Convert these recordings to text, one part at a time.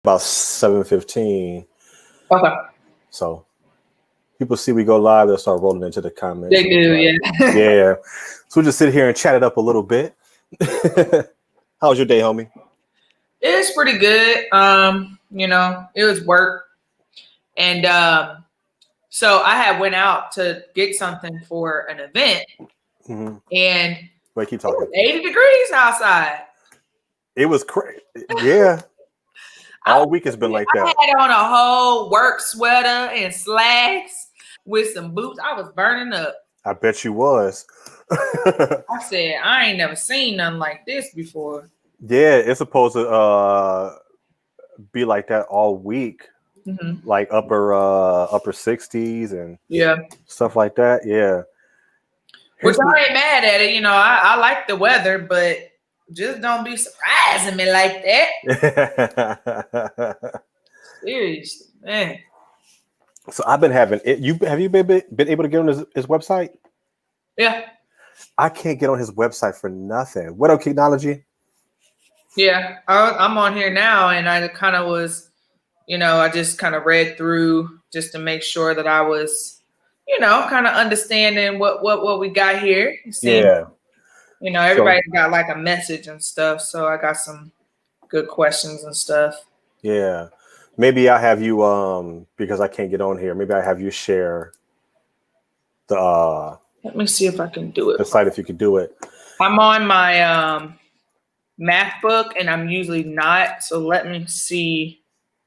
about 7:15. Okay. So people see we go live, they'll start rolling into the comments. They do, yeah. Yeah. So we'll just sit here and chat it up a little bit. How was your day, homie? It's pretty good. It was work. And so I had went out to get something for an event. Mm-hmm. And wait, keep talking. It was 80 degrees outside. It was crazy. Yeah. All week has been like that. I had on a whole work sweater and slacks with some boots. I was burning up. I bet you was. I said, I ain't never seen nothing like this before. Yeah, it's supposed to be like that all week. Mm-hmm. Like upper 60s and stuff like that. Yeah. Which I ain't mad at it. I like the weather, but just don't be surprising me like that. Seriously, man. So I've been having it. Have you been able to get on his website? Yeah. I can't get on his website for nothing. What up, Technology? Yeah, I'm on here now, and I kind of was, I just kind of read through just to make sure that I was, kind of understanding what we got here. Yeah. Everybody got like a message and stuff, so I got some good questions and stuff. Yeah. Maybe I have you because I can't get on here. Maybe I have you share the let me see if I can do it. The site, if you could do it. I'm on my math book, and I'm usually not. So let me see.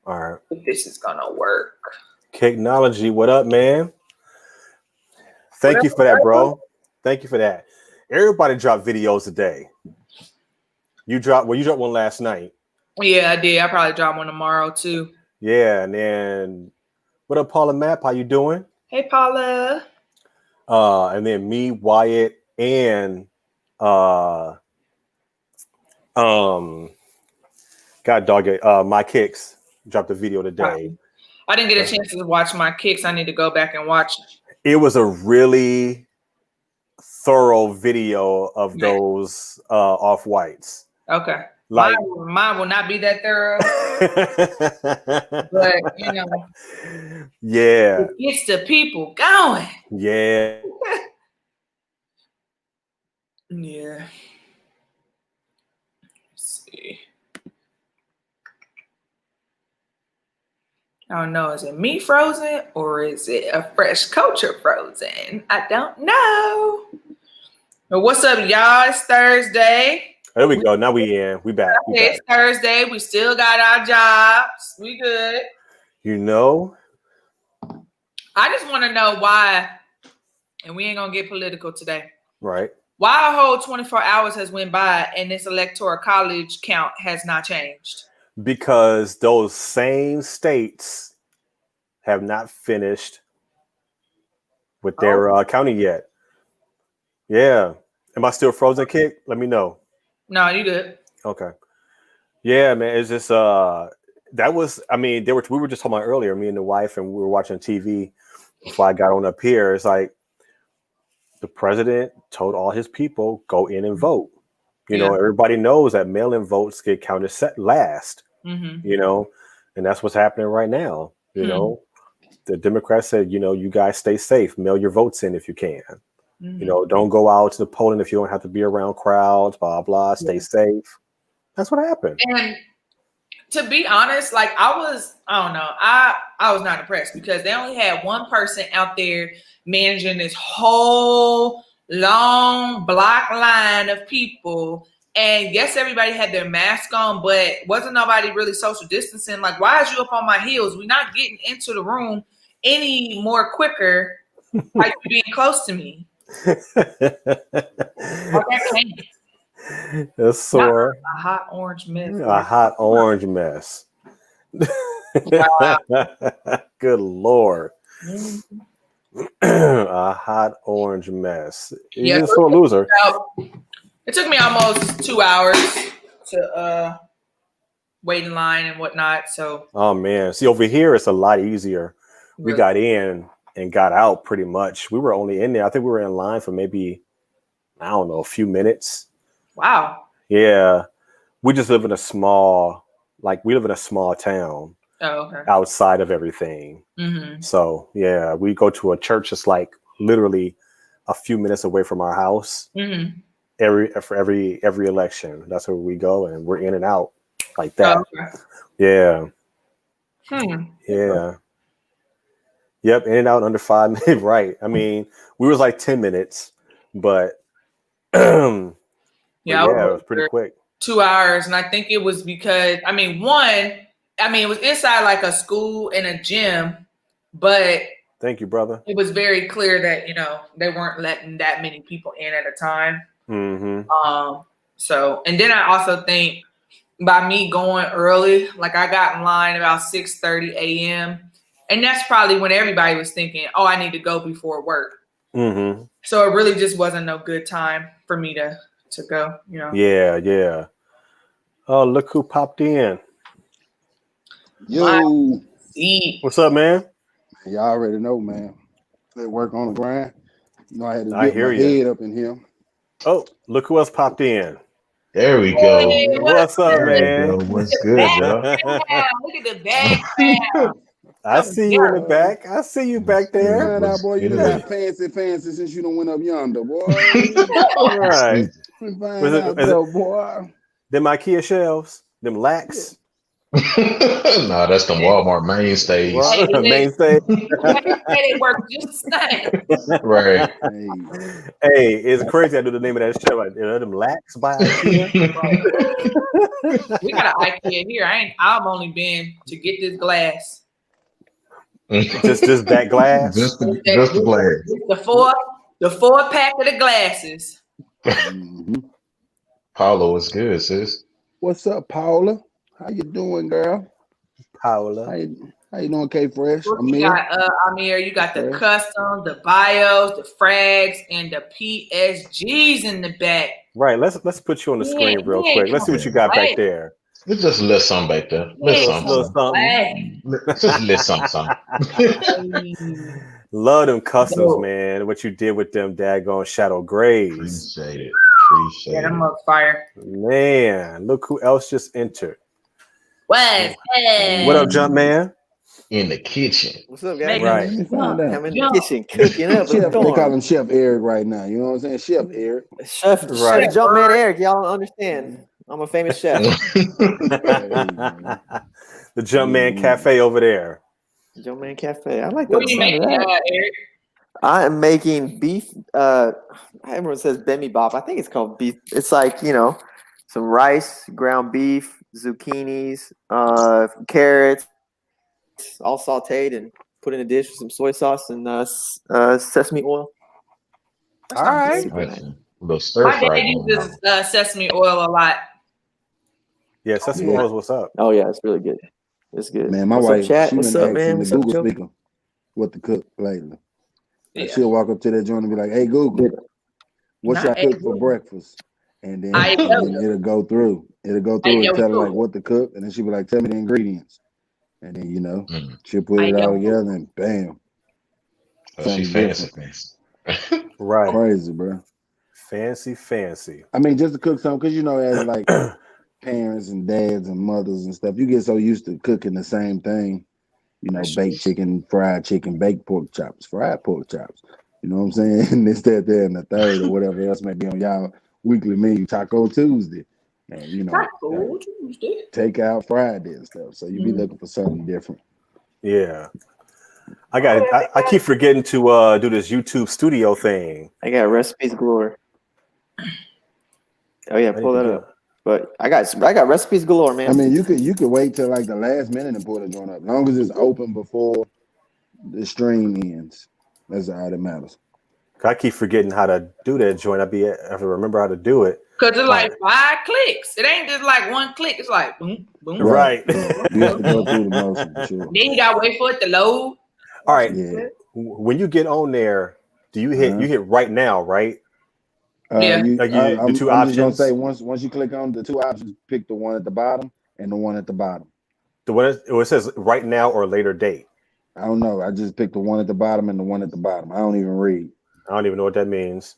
All right. If this is gonna work. Technology, what up, man? Thank you for that, bro. Thank you for that. Everybody dropped videos today. You dropped one last night. Yeah, I did. I probably drop one tomorrow too. Yeah, and then what up, Paula Map? How you doing? Hey, Paula. And then me, Wyatt, and God dog it, my Kicks dropped a video today. I didn't get a chance to watch my Kicks. I need to go back and watch. It was a really thorough video of those off-whites. Okay. Like mine will not be that thorough. But yeah. It gets the people going. Yeah. Yeah. Let's see. I don't know. Is it me frozen or is it a fresh culture frozen? I don't know. But what's up, y'all? It's Thursday. There we go. Now we in. We back. It's Thursday. We still got our jobs. We good. I just want to know why, and we ain't gonna get political today. Right. Why a whole 24 hours has went by and this electoral college count has not changed? Because those same states have not finished with their county yet. Yeah. Am I still frozen, Kik? Let me know. No, you good. Okay. Yeah, man. It's just we were just talking about earlier, me and the wife, and we were watching TV before I got on up here. It's like the president told all his people, go in and vote. You know, everybody knows that mail-in votes get counted last. Mm-hmm. And that's what's happening right now. The Democrats said, you guys stay safe, mail your votes in if you can. Mm-hmm. Don't go out to the polling if you don't have to be around crowds, blah, blah, stay safe. That's what happened. And to be honest, like I was not impressed because they only had one person out there managing this whole long block line of people. And yes, everybody had their mask on, but wasn't nobody really social distancing. Like, why is you up on my heels? We're not getting into the room any more quicker by you being close to me. That's sore. A hot orange mess. A hot orange mess. Wow. Good Lord. A hot orange mess. You're a sore loser. It took me almost 2 hours to wait in line and whatnot. So. Oh man, see over here it's a lot easier. Really? We got in and got out pretty much. We were only in there. I think we were in line for maybe, I don't know, a few minutes. Wow. Yeah. We just live in a small like we live in a small town Oh, okay. outside of everything. Mm-hmm. So yeah, we go to a church that's like literally a few minutes away from our house. Mm-hmm. Every election, that's where we go, and we're in and out like Oh, that. okay. Yeah, Hmm. yeah, yep, in and out under 5 minutes. Right. I mean, we was like 10 minutes, but but Yeah, I yeah, it was was pretty there quick. 2 hours, and I think it was because it was inside like a school and a gym, but Thank you, brother. it was very clear that they weren't letting that many people in at a time. Mm-hmm. So, and then I also think by me going early, like I got in line about 6:30 a.m. And that's probably when everybody was thinking, oh, I need to go before work. Mm-hmm. So it really just wasn't no good time for me to go, Yeah, yeah. Oh, look who popped in. My Yo, seat. What's up, man? y'all already know, man. They work on the grind. You know, I had to I get my hear you. head up in here. Oh, look who else popped in. There we go. Hey, What's up, There we man? go. What's good, y'all? Look at the background. I see you in the Boy, back. I see you What's back good? there. find out, What's boy, you got good? fancy since you don't went up yonder, boy. Right. Was Find it, out, is it though, boy. them IKEA shelves? Them Yeah. lacks? Nah, that's the Walmart mainstays. Hey, Mainstay. they work just the same. Right. Hey, Hey, it's crazy. I do the name of that show. Like, them lacks by IKEA. We got an IKEA here. I've only been to get this glass. just that glass. just the glass. The four pack of the glasses. mhm. Paulo is good, sis. What's up, Paula? How you doing, girl? Paola. How you doing, K Fresh? What you Amir? got, Amir? You got the Fresh? custom, the bios, the frags, and the PSGs in the back. Right. Let's put you on the screen real quick. Let's see what you got back there. It's just a little something back there. Little Little something. something. Just a little something. Love them customs, No. man. What you did with them daggone shadow grays. Appreciate it. Yeah, Appreciate them it. mother fire. Man, look who else just entered. What's What up, Jump Man? In the kitchen. What's up, guys? Right. Let me find out. I'm in the kitchen cooking up a Chef, they call storm. him Chef Eric right now. You know what I'm saying? Chef Eric. Chef Right. Jumpman Eric, y'all don't understand. I'm a famous chef. The Jump Man Cafe over there. Jumpman Cafe. I like What the are you sound of making, that. Eric? I am making beef. Everyone says bemi bop. I think it's called beef. It's like some rice, ground beef, zucchinis, carrots, all sautéed and put in a dish with some soy sauce and sesame oil. All right. Super Nice. nice. A little stir My fry dad going on. uses sesame oil a lot. Yeah, Sesame Oil is what's up. Oh yeah, it's really good. It's good. Man, my What's wife, up, chat? she What's been up, asking man? the What's up, Google Joe? speaker what to cook lately. Like, Yeah. she'll walk up to that joint and be like, "Hey Google, what should I Not hey, cook for breakfast?" And then, I know. it'll go through. It'll go I through know and tell her too. like what to cook, and then she'll be like, "Tell me the ingredients." And then Mm. she'll put I it all know. together, and bam, Oh, she something fancy, different. fancy. Right. Crazy, bro. Fancy. I mean, just to cook something, because as like parents and dads and mothers and stuff, you get so used to cooking the same thing. Baked chicken, fried chicken, baked pork chops, fried pork chops. You know what I'm saying? And this, that, there, and the third, or whatever else may be on y'all weekly menu, Taco Tuesday. And, Taco Tuesday. take out Friday and stuff. So you be looking for something different. Yeah. I keep forgetting to do this YouTube studio thing. I got recipes galore. Oh yeah, pull that up. But I got recipes galore, man. I mean, you could wait till like the last minute and pull the joint up. As long as it's open before the stream ends. That's all that matters. I keep forgetting how to do that joint. I have to remember how to do it. Because it's like 5 clicks. It ain't just like one click. It's like boom, boom. Right. You have to go through the motion for sure. Then you gotta wait for it to load. All right. Yeah. When you get on there, do you hit right now, right? Yeah. The two I'm just gonna options. say once you click on the two options, pick the one at the bottom and the one at the bottom. The one it says right now or later date. I don't know. I just picked the one at the bottom and the one at the bottom. I don't even read. I don't even know what that means.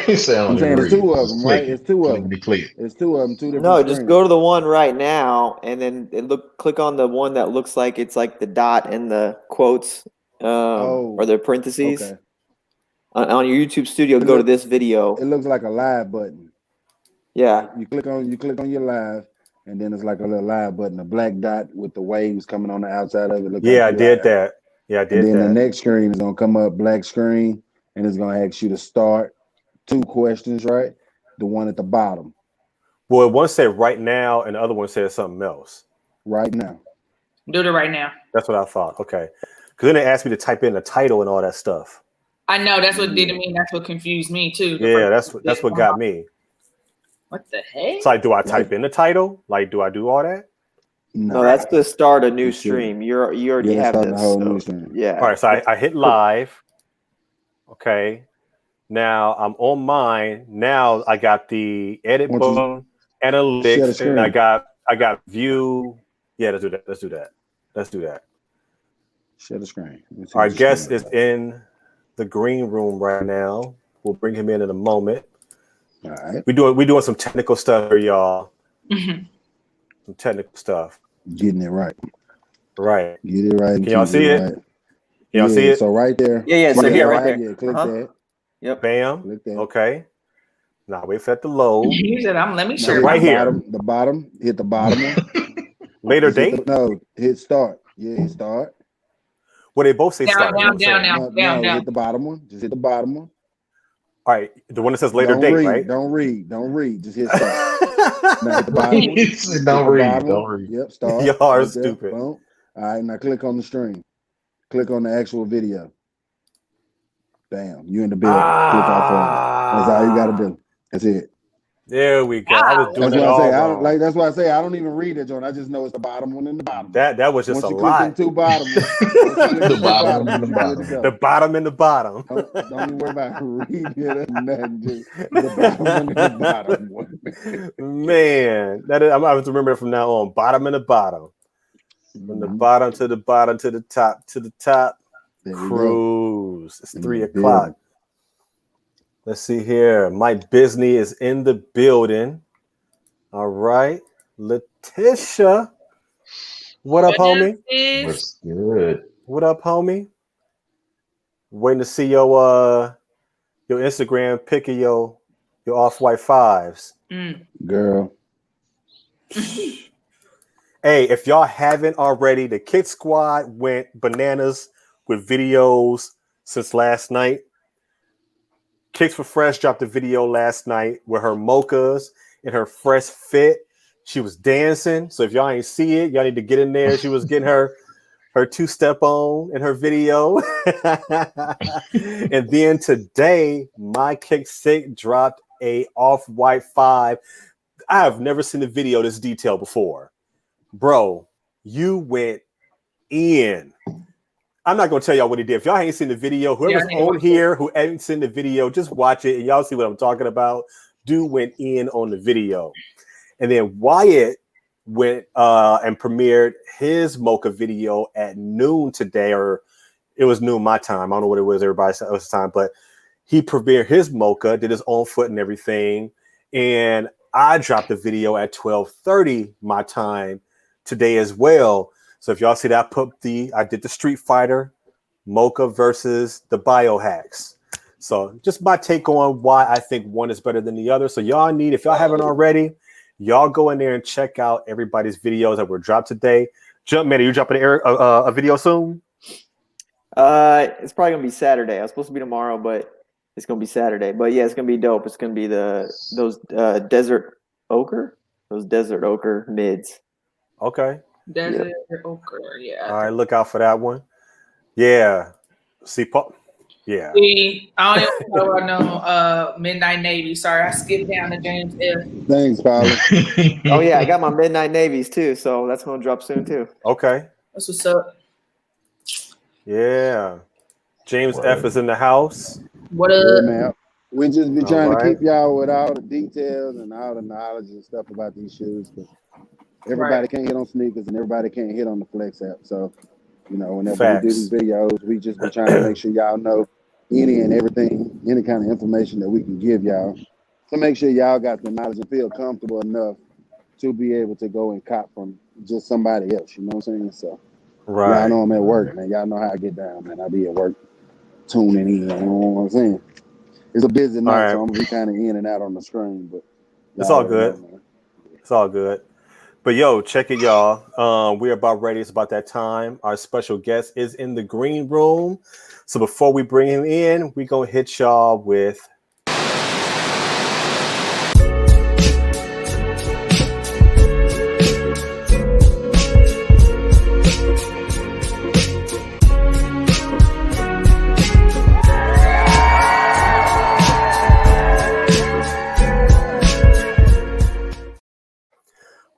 He said, I I'm don't saying even it's two read. of them, Just right? click it. It's two of them. Click. It's two of them, two different No, screens. just go to the one right now, and then click on the one that looks like it's like the dot and the quotes, or the parentheses. Okay. On your YouTube Studio, go to this video. It looks like a live button. Yeah. You click on your live, and then it's like a little live button, a black dot with the waves coming on the outside of it. Yeah, I did that. Yeah, I did and then that. the next screen is gonna come up black screen, and it's gonna ask you to start 2 questions, right? The one at the bottom. Well, one said right now, and the other one said something else. Right now. Do it right now. That's what I thought. Okay, because then they asked me to type in the title and all that stuff. I know that's what did me. That's what confused me too. Yeah, that's what got me. What the heck? It's like, do I type in the title? Like, do I do all that? No, that's to start a new stream. You already have this. New stream. Yeah. All right, so I hit live. Okay. Now I'm on mine. Now I got the edit button, analytics, and I got view. Yeah, let's do that. Share the screen. Our guest is in the green room right now. We'll bring him in a moment. All right. We doing some technical stuff here, y'all. Some technical stuff. Getting it right. Right. Get it right. Can y'all see it? Right. Can y'all see it? So right there. Yeah. So here, right there. Yeah, click that. Yep. Bam. Click that. Okay. Now wait for that to load. You said, let me share right here. The bottom. Hit the bottom one. Later date? Hit start. Yeah, hit start. Well, they both say start. Down. Hit the bottom one. Just hit the bottom one. All right, the one that says later date, right? Don't read. Just hit start. Now hit the bottom one. Don't read. Yep, start. Y'all are stupid. Boom. All right, now click on the stream. Click on the actual video. Bam, you in the building. Click off on it. That's all you got to do. That's it. There we go. I was doing that's it why all I say wrong. that's why I say I don't even read it, John. I just know it's the bottom one and the bottom. That was just Once a you lot. click into bottom. The bottom and the bottom. The bottom and the bottom. Don't even worry about reading it or nothing. Just the bottom one and the bottom one. Man, I'm gonna have to remember it from now on. Bottom and the bottom. From the bottom to the bottom to the top There Cruise. It's 3 o'clock. Let's see here. Mike Bisney is in the building. All right. Letitia. What up, homie? What's good? What up, homie? Waiting to see your Instagram pic of your off-white 5s. Girl. Hey, if y'all haven't already, the Kik Squad went bananas with videos since last night. Kicks for Fresh dropped a video last night with her mochas in her fresh fit. She was dancing. So if y'all ain't see it, y'all need to get in there. She was getting her 2-step on in her video. And then today, my Kik Sick dropped a off-white 5. I have never seen a video this detailed before. Bro, you went in. I'm not gonna tell y'all what he did. If y'all ain't seen the video, whoever's on here who ain't seen the video, just watch it and y'all see what I'm talking about. Dude went in on the video. And then Wyatt went and premiered his mocha video at noon today, or it was noon my time. I don't know what it was, everybody else's time, but he premiered his mocha, did his own foot and everything. And I dropped the video at 12:30 my time today as well. So if y'all see that, I did the Street Fighter mocha versus the biohacks. So just my take on why I think one is better than the other. So y'all need, if y'all haven't already, y'all go in there and check out everybody's videos that were dropped today. Jumpman, are you dropping a video soon? It's probably gonna be Saturday. I was supposed to be tomorrow, but it's gonna be Saturday. But yeah, it's gonna be dope. It's gonna be those desert ochre mids. Okay. Desert ochre, yeah. All right, look out for that one. Yeah. See, yeah. I don't even know I know Midnight Navy. Sorry, I skipped down to James F. Thanks, Paula. Oh yeah, I got my Midnight Navies too, so that's gonna drop soon too. Okay. That's what's up. Yeah. James F is in the house. What up? Yeah, man. We just be trying to right. keep y'all with all the details and all the knowledge and stuff about these shoes, because everybody can't hit on sneakers and everybody can't hit on the Flex app. So, whenever we do these videos, we just be trying to make sure y'all know any and everything, any kind of information that we can give y'all to make sure y'all got the knowledge and feel comfortable enough to be able to go and cop from just somebody else. You know what I'm saying? So y'all know I'm at work, man. Y'all know how I get down, man. I be at work tuning in. You know what I'm saying? It's a busy night, so I'm gonna be kind of in and out on the screen, but it's all good. It's all good. But yo, check it, y'all. We're about ready. It's about that time. Our special guest is in the green room. So before we bring him in, we gonna hit y'all with.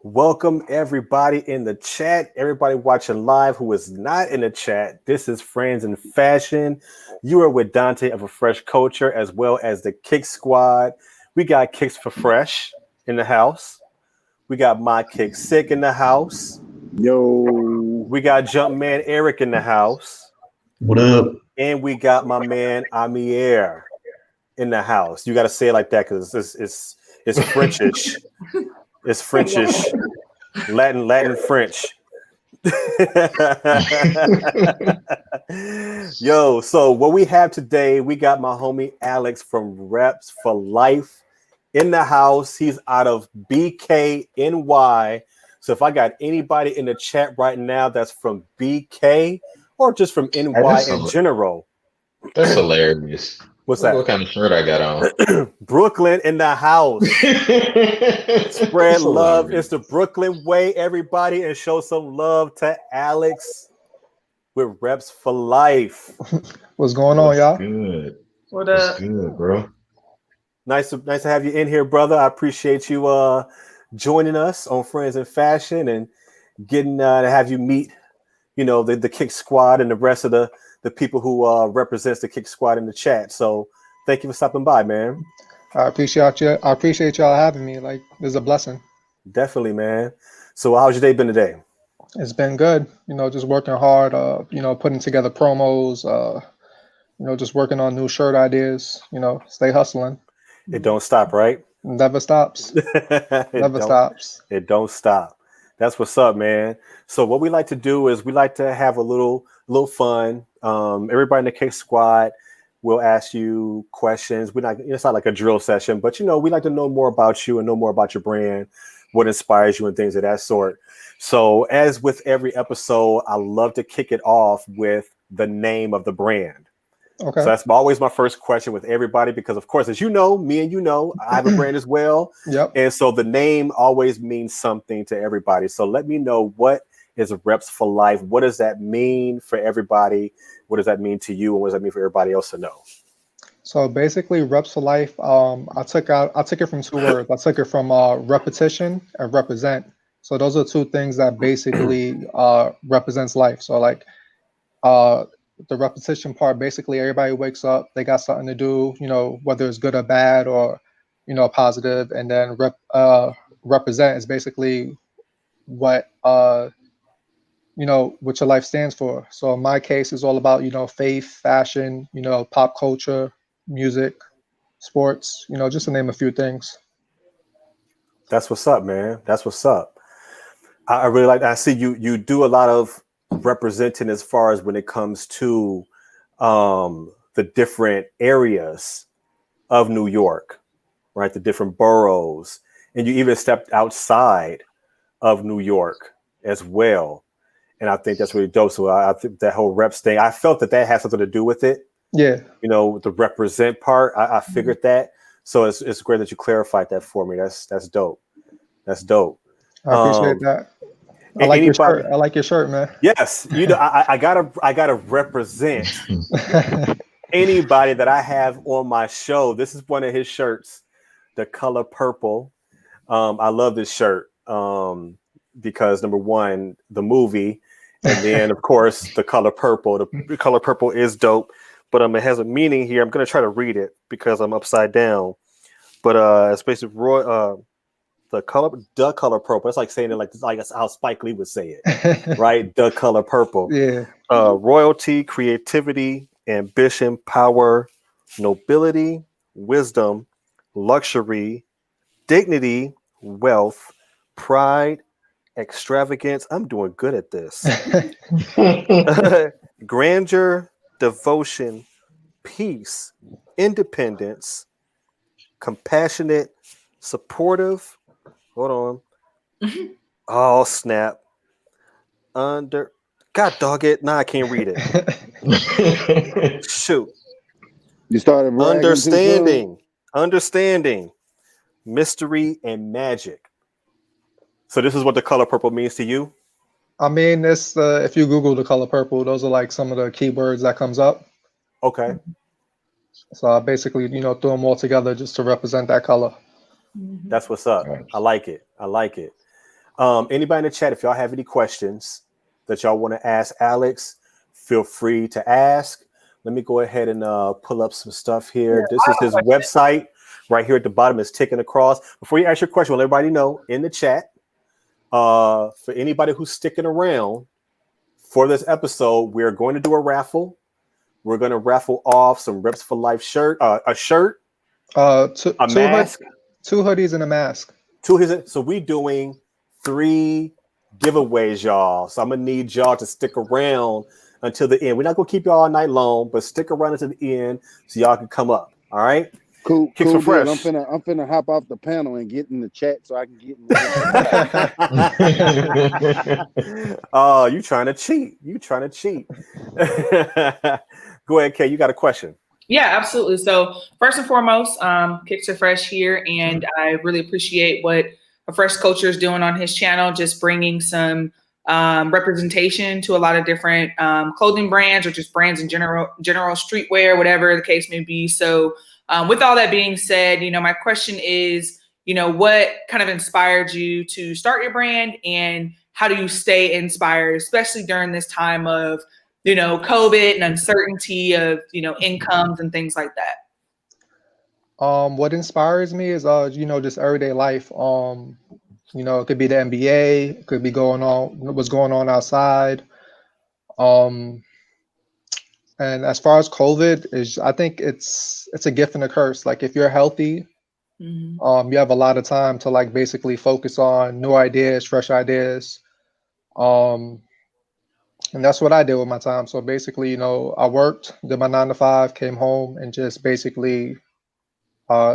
Welcome everybody in the chat, everybody watching live who is not in the chat. This is Friends in Fashion. You are with Dante of Afresh Culture as well as the Kik Squad. We got Kicks for Fresh in the house. We got my Kick Sick in the house. Yo. We got Jumpman Eric in the house. What up? And we got my man Amier in the house. You got to say it like that because it's Frenchish. It's Frenchish, Latin French. Yo, so what we have today, we got my homie Alex from Reps for Life in the house. He's out of BKNY. So if I got anybody in the chat right now that's from BK or just from NY in general. That's hilarious. What's that? What kind of shirt I got on? Brooklyn in the house. Spread love. It's the Brooklyn way, everybody, and show some love to Alex with Reps for Life. What's going on, y'all? Good. What up? What's good, bro? Nice to have you in here, brother. I appreciate you joining us on Friends in Fashion and getting to have you meet, the Kik Squad and the rest of the people who represents the Kik Squad in the chat. So thank you for stopping by, man. I appreciate you. I appreciate y'all having me. Like, it's a blessing. Definitely, man. So how's your day been today? It's been good. Just working hard. Putting together promos. Just working on new shirt ideas. Stay hustling. It don't stop, right? Never stops. Never stops. It don't stop. That's what's up, man. So what we like to do is we like to have a little fun. Everybody in the Kik Squad will ask you questions. It's not like a drill session, but we like to know more about you and know more about your brand, what inspires you and things of that sort. So as with every episode, I love to kick it off with the name of the brand. Okay. So that's always my first question with everybody, because of course, as you know, me and I have a brand as well. Yep. And so the name always means something to everybody. So let me know, what is Reps for Life? What does that mean for everybody? What does that mean to you? And what does that mean for everybody else to know? So basically, Reps for Life, I took it from two words. I took it from repetition and represent. So those are two things that basically represents life. So like the repetition part, basically everybody wakes up, they got something to do, whether it's good or bad or, positive. And then represent is basically what what your life stands for. So in my case, it's all about, faith, fashion, pop culture, music, sports, just to name a few things. That's what's up, man. That's what's up. I really like that. I see you do a lot of representing as far as when it comes to the different areas of New York, right? The different boroughs, and you even stepped outside of New York as well. And I think that's really dope. So I think that whole reps thing, I felt that had something to do with it. Yeah. The represent part, I figured that. So it's great that you clarified that for me. That's dope. That's dope. I appreciate that. I like your shirt. I like your shirt, man. Yes, I gotta represent anybody that I have on my show. This is one of his shirts, the color purple. I love this shirt because number one, the movie, and then of course the color purple. The color purple is dope, but it has a meaning here. I'm gonna try to read it because I'm upside down. But it's basically the color purple. It's like saying it like that's how Spike Lee would say it, right? The color purple. Yeah. Royalty, creativity, ambition, power, nobility, wisdom, luxury, dignity, wealth, pride, extravagance. I'm doing good at this. Grandeur, devotion, peace, independence, compassionate, supportive. Hold on. Oh, snap. Under. God dog it. Nah, I can't read it. Shoot. You started bragging too soon. Understanding, mystery, and magic. So this is what the color purple means to you? I mean, it's if you Google the color purple, those are like some of the keywords that comes up. Okay. So I basically, threw them all together just to represent that color. That's what's up. I like it. I like it. Anybody in the chat, if y'all have any questions that y'all want to ask Alex, feel free to ask. Let me go ahead and pull up some stuff here. Yeah, This is his website right here at the bottom. It's ticking across. Before you ask your question, let everybody know in the chat, for anybody who's sticking around for this episode, we're going to do a raffle. We're going to raffle off some Reps for Life shirt, a shirt, a mask, 2 hoodies and a mask. So we doing 3 giveaways, y'all. So I'm gonna need y'all to stick around until the end. We're not gonna keep y'all all night long, but stick around until the end so y'all can come up. All right. Cool. Kicks Cool. for Deal. Fresh. I'm finna hop off the panel and get in the chat so I can get in the Oh, you trying to cheat. Go ahead, Kay. You got a question. Yeah, absolutely. So first and foremost, Kik Fresh here, and I really appreciate what Afresh Culture is doing on his channel, just bringing some representation to a lot of different clothing brands or just brands in general streetwear, whatever the case may be. So with all that being said, my question is, what kind of inspired you to start your brand, and how do you stay inspired, especially during this time of COVID and uncertainty of, incomes and things like that? What inspires me is, just everyday life. It could be the NBA, it could be what's going on outside. And as far as COVID I think it's a gift and a curse. Like if you're healthy, you have a lot of time to like basically focus on new ideas, fresh ideas. And that's what I did with my time. So basically, I worked, did my 9 to 5, came home, and just basically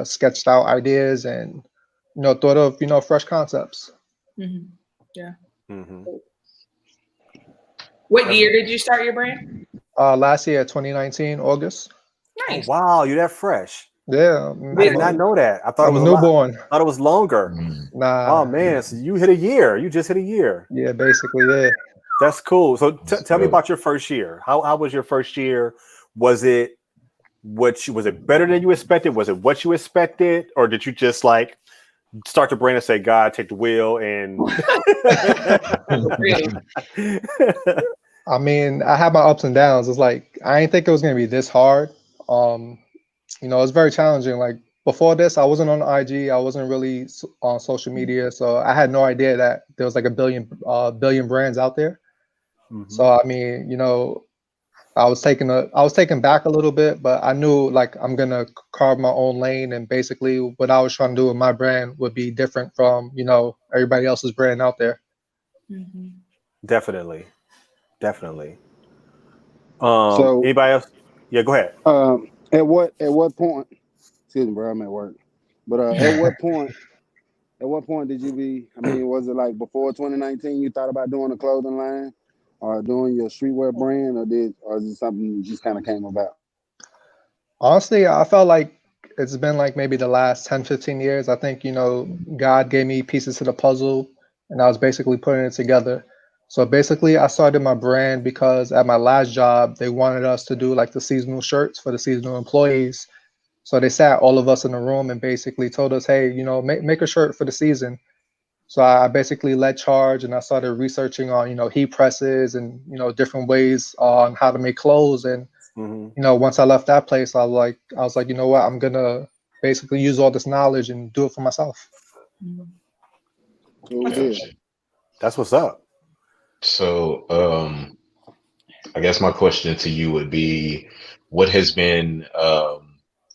sketched out ideas and thought of fresh concepts. Yeah. What year did you start your brand? Last year, 2019, August. Nice. Oh, wow, you're that fresh. Yeah, I did not know that. I thought I'm it was a newborn. I thought it was longer. Nah. Oh man, so you hit a year. You just hit a year. Yeah, basically, yeah. That's cool. So tell me about your first year. How was your first year? Was it better than you expected? Was it what you expected, or did you just like start the brand and say, "God, take the wheel"? And I mean, I had my ups and downs. It's like I didn't think it was gonna be this hard. It's very challenging. Like before this, I wasn't on IG. I wasn't really on social media, so I had no idea that there was like a billion brands out there. So I mean, I was taken back a little bit, but I knew like I'm gonna carve my own lane, and basically what I was trying to do with my brand would be different from everybody else's brand out there. Definitely. So anybody else? Yeah, go ahead. At what point? Excuse me, bro. I'm at work. But at what point did you be? I mean, was it like before 2019? You thought about doing a clothing line, or doing your streetwear brand, or is it something that just kind of came about? Honestly, I felt like it's been like maybe the last 10, 15 years. I think, God gave me pieces to the puzzle, and I was basically putting it together. So basically, I started my brand because at my last job, they wanted us to do like the seasonal shirts for the seasonal employees. So they sat all of us in a room and basically told us, hey, make a shirt for the season. So I basically led charge, and I started researching on, heat presses and, different ways on how to make clothes. And, once I left that place, I was like, you know what, I'm going to basically use all this knowledge and do it for myself. Cool deal. That's what's up. So I guess my question to you would be, what has been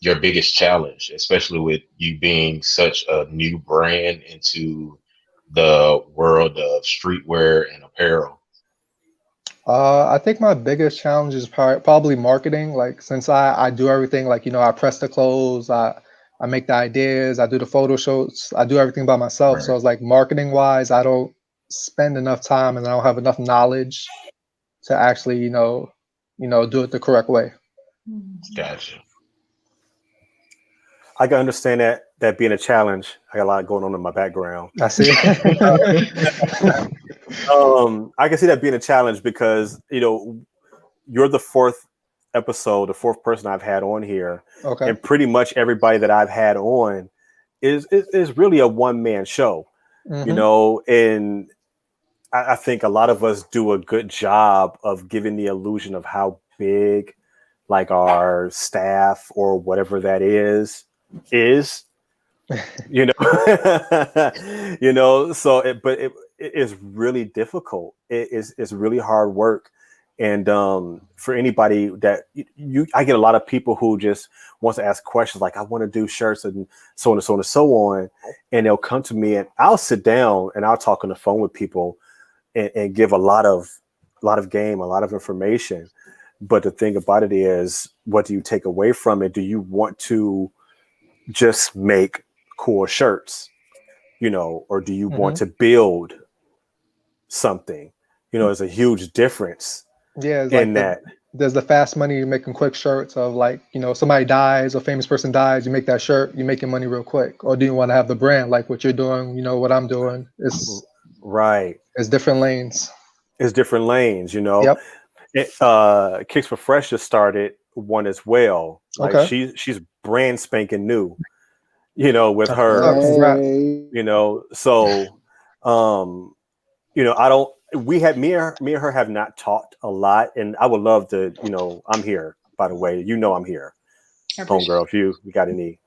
your biggest challenge, especially with you being such a new brand into the world of streetwear and apparel? I think my biggest challenge is probably marketing. Like since I do everything, like I press the clothes, I make the ideas, I do the photo shoots, I do everything by myself. Right. So it's like marketing wise, I don't spend enough time and I don't have enough knowledge to actually do it the correct way. Gotcha. I can understand that being a challenge. I got a lot going on in my background. I see. I can see that being a challenge because you're the fourth episode, the fourth person I've had on here, Okay. and pretty much everybody that I've had on is really a one-man show. Mm-hmm. And I think a lot of us do a good job of giving the illusion of how big, like, our staff or whatever that is, you know. So it is really difficult. It's really hard work. And for anybody that I get a lot of people who just wants to ask questions like, I want to do shirts and so on and so on and so on, and they'll come to me and I'll sit down and I'll talk on the phone with people and give a lot of game, a lot of information. But the thing about it is, what do you take away from it? Do you want to just make cool shirts, or do you want to build something? There's a huge difference Yeah, it's in like that. there's the fast money, you're making quick shirts of like, somebody dies, a famous person dies, you make that shirt, you're making money real quick. Or do you want to have the brand like what you're doing, what I'm doing? Right. It's different lanes. It's different lanes, Yep. Kicks for Fresh just started one as well. Like Okay. she's brand spanking new, with her, Oh, congrats. so I don't, we had me and her have not talked a lot, and I would love to, I'm here, by the way, I'm here, homegirl. If you got any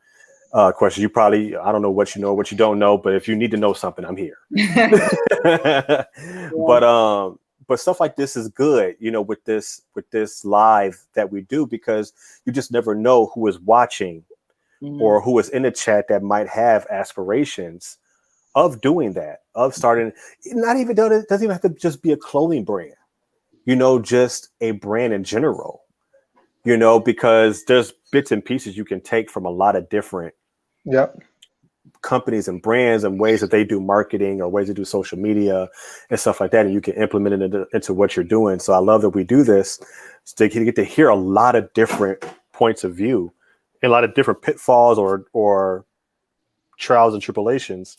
questions, you probably, I don't know what you know, what you don't know, but if you need to know something, I'm here. But stuff like this is good, with this live that we do, because you just never know who is watching or who is in the chat that might have aspirations of doing that, of starting, not even, it doesn't even have to just be a clothing brand, just a brand in general, because there's bits and pieces you can take from a lot of different companies and brands and ways that they do marketing or ways to do social media and stuff like that, and you can implement it into what you're doing. So I love that we do this, so to get to hear a lot of different points of view, and a lot of different pitfalls or trials and tribulations,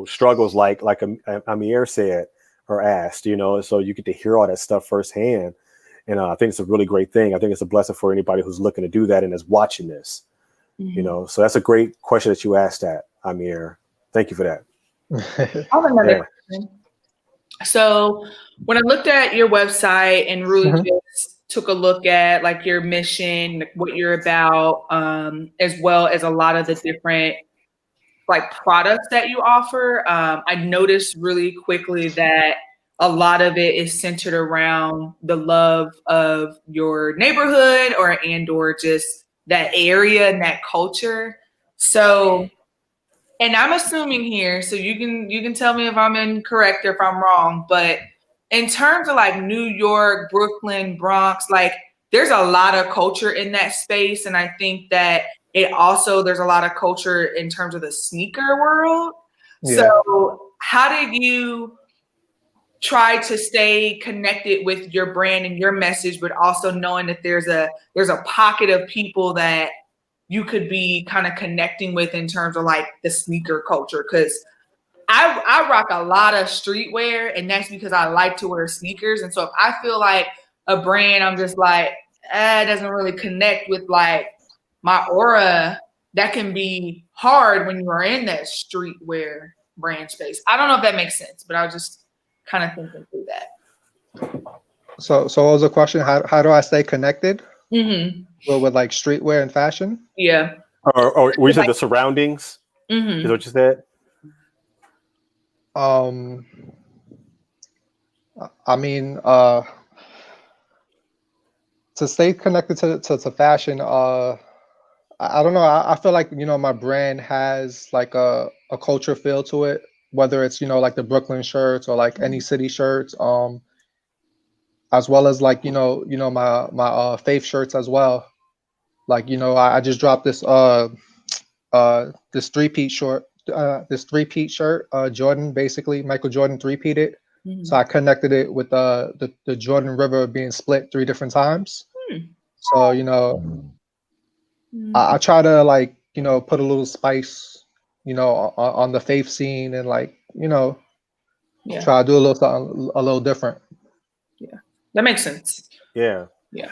struggles like Amir said or asked, so you get to hear all that stuff firsthand. And I think it's a really great thing. I think it's a blessing for anybody who's looking to do that and is watching this. So that's a great question that you asked, that Amir. Thank you for that. I have another question. So when I looked at your website and really just took a look at like your mission, what you're about, as well as a lot of the different like products that you offer, I noticed really quickly that a lot of it is centered around the love of your neighborhood or just that area and that culture. So, and I'm assuming here, so you can tell me if I'm incorrect or if I'm wrong, but in terms of like New York, Brooklyn, Bronx, like there's a lot of culture in that space. And I think that there's a lot of culture in terms of the sneaker world. Yeah. So how did you try to stay connected with your brand and your message, but also knowing that there's a pocket of people that you could be kind of connecting with in terms of like the sneaker culture? Because I rock a lot of streetwear, and that's because I like to wear sneakers. And so if I feel like a brand, I'm just like, it doesn't really connect with like my aura, that can be hard when you are in that streetwear brand space. I don't know if that makes sense, but I was just kind of thinking through that. So what was the question? How do I stay connected? Well, with like streetwear and fashion? Yeah. Or we said the surroundings. Is what you said? I mean, To stay connected to fashion, I don't know. I feel like, my brand has like a culture feel to it, whether it's, like the Brooklyn shirts or like any city shirts, as well as like, my faith shirts as well. Like, I just dropped this three-peat shirt, Jordan, basically Michael Jordan three-peated. Mhm. So I connected it with the Jordan River being split 3 different times. So, I try to like, put a little spice, on the faith scene and like, Yeah. try to do a little something a little different. Yeah. That makes sense. Yeah. Yeah.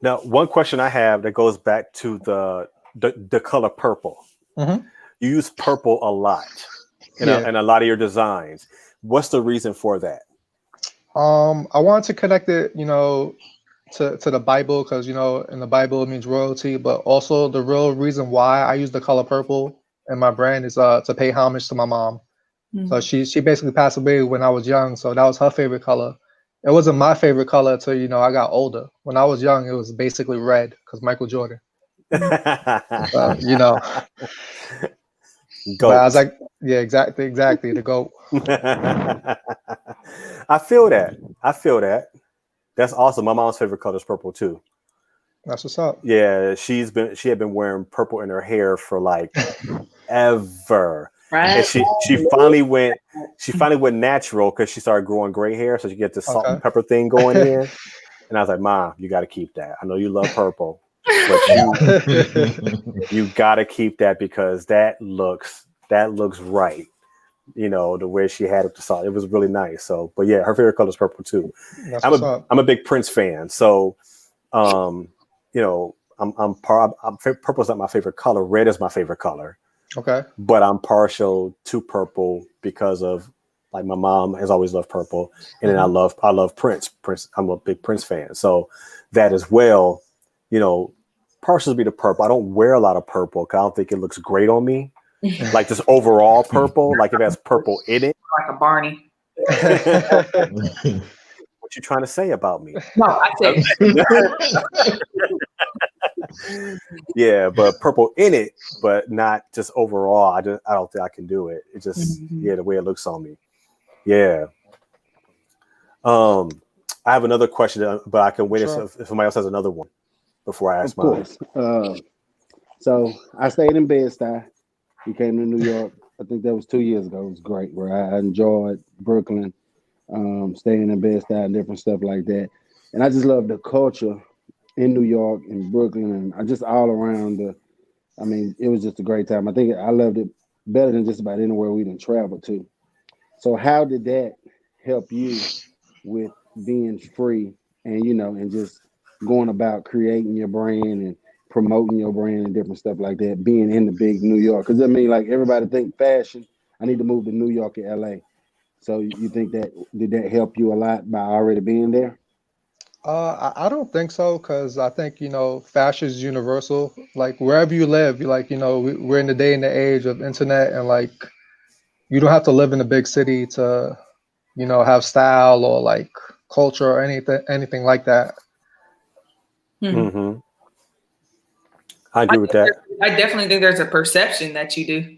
Now, one question I have that goes back to the color purple. Mhm. You use purple a lot in Yeah. a lot of your designs. What's the reason for that? I wanted to connect it, to the Bible, because in the Bible it means royalty, but also the real reason why I use the color purple in my brand is to pay homage to my mom. So she basically passed away when I was young, so that was her favorite color. It wasn't my favorite color until I got older. When I was young, it was basically red because Michael Jordan. But I was like, yeah, exactly, the GOAT. I feel that. That's awesome. My mom's favorite color is purple too. That's what's up. Yeah, she had been wearing purple in her hair for like ever. Right. And she finally went natural because she started growing gray hair, so she get this salt and pepper thing going in. And I was like, Mom, you got to keep that. I know you love purple, but you got to keep that because that looks right. The way she had it, the salt, it was really nice. So, but yeah, her favorite color is purple too. I'm a big Prince fan, so purple's not my favorite color. Red is my favorite color. Okay. But I'm partial to purple because of like my mom has always loved purple, and then I love Prince. I'm a big Prince fan, so that as well, partial to be the purple. I don't wear a lot of purple because I don't think it looks great on me. Like just overall purple, like if it has purple in it, like a Barney. What you trying to say about me? No, I said. Yeah, but purple in it, but not just overall. I don't think I can do it. It just the way it looks on me. Yeah. I have another question, but I can wait if somebody else has another one before I ask mine. Of course. So I stayed in Bed-Stuy. We came to New York. I think that was 2 years ago. It was great. Where I enjoyed Brooklyn, staying in Bed-Stuy and different stuff like that. And I just love the culture in New York and Brooklyn, and I just all around it was just a great time. I think I loved it better than just about anywhere we didn't travel to. So how did that help you with being free and and just going about creating your brand and promoting your brand and different stuff like that, being in the big New York? Because like everybody think fashion, I need to move to New York or LA. So you think did that help you a lot by already being there? I don't think so, because I think fashion is universal. Like wherever you live, we're in the day and the age of internet, and like you don't have to live in a big city to have style or like culture or anything like that. Mm-hmm. I agree with that. I definitely think there's a perception that you do.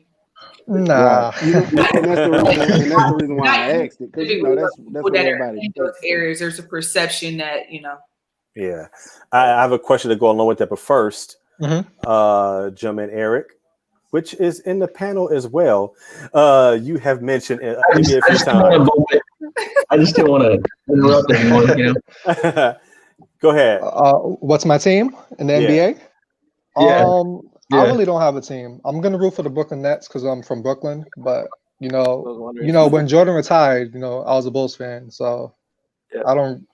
Nah. Right. And that's the reason why I asked it, because that's what everybody in those areas. There's a perception that Yeah, I have a question to go along with that, but first, gentleman Eric, which is in the panel as well. You have mentioned maybe a few times. I just don't want to interrupt anyone. Go ahead. What's my team in the NBA? I really don't have a team. I'm gonna root for the Brooklyn Nets because I'm from Brooklyn. But when Jordan retired, I was a Bulls fan, so I don't.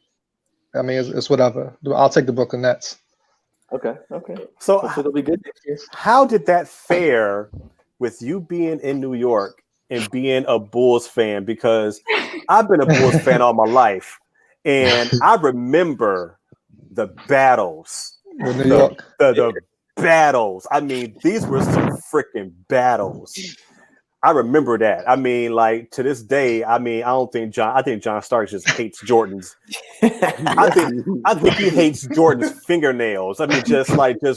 I mean, it's whatever. I'll take the Brooklyn Nets. Okay. So hopefully it'll be good next year. How did that fare with you being in New York and being a Bulls fan? Because I've been a Bulls fan all my life, and I remember the battles. With New York. The battles. I mean, these were some freaking battles. I remember that. I mean, like to this day, I mean, I think John Starks just hates Jordans. I think he hates Jordan's fingernails. I mean, just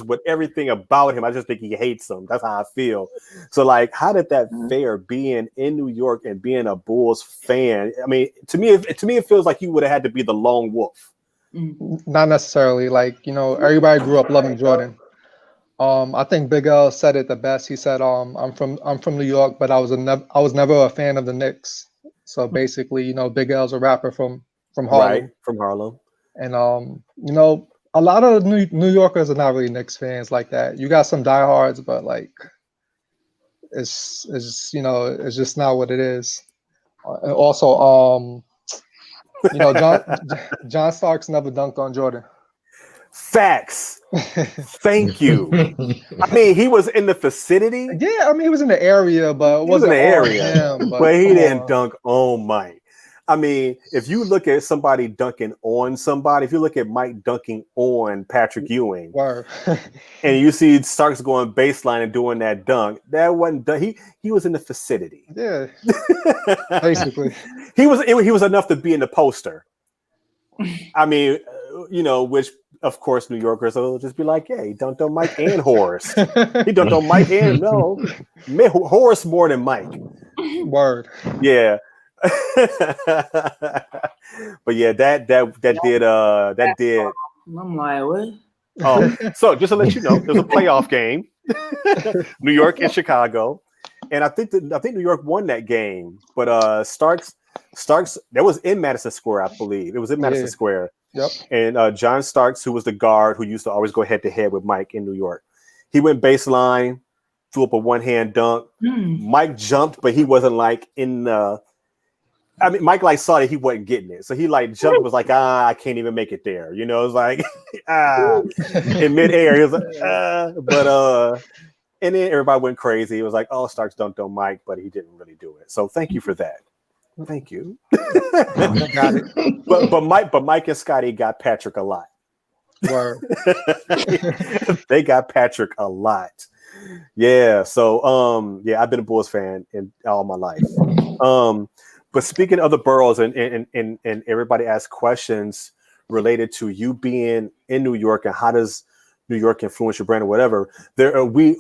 with everything about him, I just think he hates them. That's how I feel. So, like, how did that fare being in New York and being a Bulls fan? I mean, to me, it feels like you would have had to be the lone wolf. Not necessarily. Like, everybody grew up loving Jordan. I think Big L said it the best. He said, I'm from New York, but I was never a fan of the Knicks. So basically, Big L's a rapper from Harlem. Right, from Harlem. And a lot of New Yorkers are not really Knicks fans like that. You got some diehards, but like it's just not what it is. And also, John Starks never dunked on Jordan. Facts. Thank you. I mean, he was in the vicinity. Yeah, I mean, he was in the area, but it wasn't in the area. Him, but he didn't dunk on Mike. I mean, if you look at somebody dunking on somebody, if you look at Mike dunking on Patrick Ewing, and you see Starks going baseline and doing that dunk, that wasn't done. He was in the vicinity. Yeah, basically, he was enough to be in the poster. I mean, which of course New Yorkers will just be like, "Yeah, he dunked on Mike and Horace. He dunked on Mike and Horace more than Mike." Word. Yeah. But yeah, that did. I'm like, what? Oh, so just to let you know, there's a playoff game, New York and Chicago, and I think New York won that game. But Starks, that was in Madison Square, I believe. It was in Madison Square. Yep. And John Starks, who was the guard who used to always go head to head with Mike in New York, he went baseline, threw up a one-hand dunk. Mike jumped, but he wasn't like in the. I mean, Mike like saw that he wasn't getting it, so he like jumped, was like, I can't even make it there. It was like, in midair, he was like, and then everybody went crazy. It was like, oh, Starks dunked on Mike, but he didn't really do it. So thank you for that. Thank you. Got it. But Mike and Scotty got Patrick a lot. Word. They got Patrick a lot. Yeah. So I've been a Bulls fan in all my life. But speaking of the boroughs and everybody asks questions related to you being in New York and how does New York influence your brand or whatever, we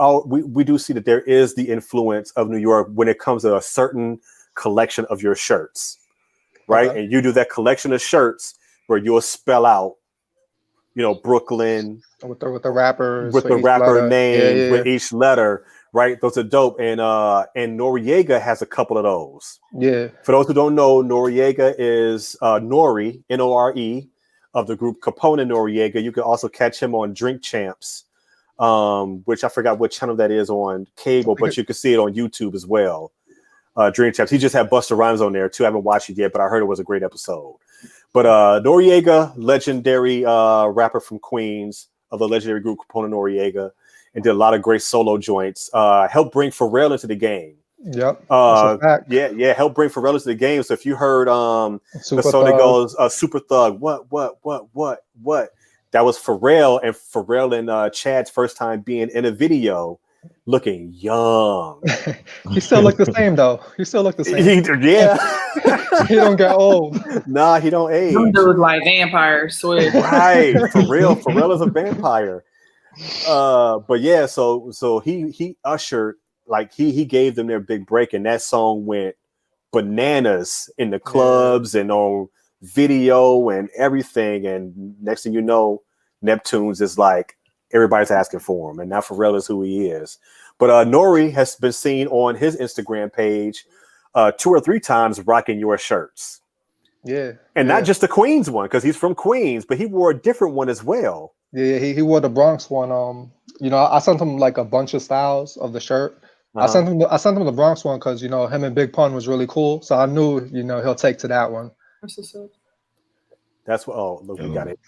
do see that there is the influence of New York when it comes to a certain collection of your shirts, right? Okay. And you do that collection of shirts where you'll spell out, Brooklyn with the rappers, with the rapper names, with each letter. Right, those are dope, and Noriega has a couple of those. Yeah. For those who don't know, Noriega is Nori, Nore, of the group Capone Noriega. You can also catch him on Drink Champs, which I forgot what channel that is on cable, but you can see it on YouTube as well. Drink Champs. He just had Busta Rhymes on there too. I haven't watched it yet, but I heard it was a great episode. But Noriega, legendary rapper from Queens of the legendary group Capone Noriega. And did a lot of great solo joints. Helped bring Pharrell into the game. Yep. Helped bring Pharrell into the game. So if you heard the song that goes Super Thug, what? That was Pharrell, and Pharrell and Chad's first time being in a video, looking young. He still looked the same though. He still looked the same. He don't get old. Nah, he don't age. Some dudes like vampires, swear. Right, for real. Pharrell is a vampire. But yeah, so he ushered, like he gave them their big break, and that song went bananas in the clubs and on video and everything. And next thing you know, Neptunes is like everybody's asking for him, and now Pharrell is who he is. But Nori has been seen on his Instagram page 2 or 3 times rocking your shirts. Yeah, and not just the Queens one, because he's from Queens, but he wore a different one as well. Yeah, he wore the Bronx one. I sent him like a bunch of styles of the shirt. I sent him the Bronx one because him and Big Pun was really cool. So I knew he'll take to that one. That's what. Oh, look, we got it.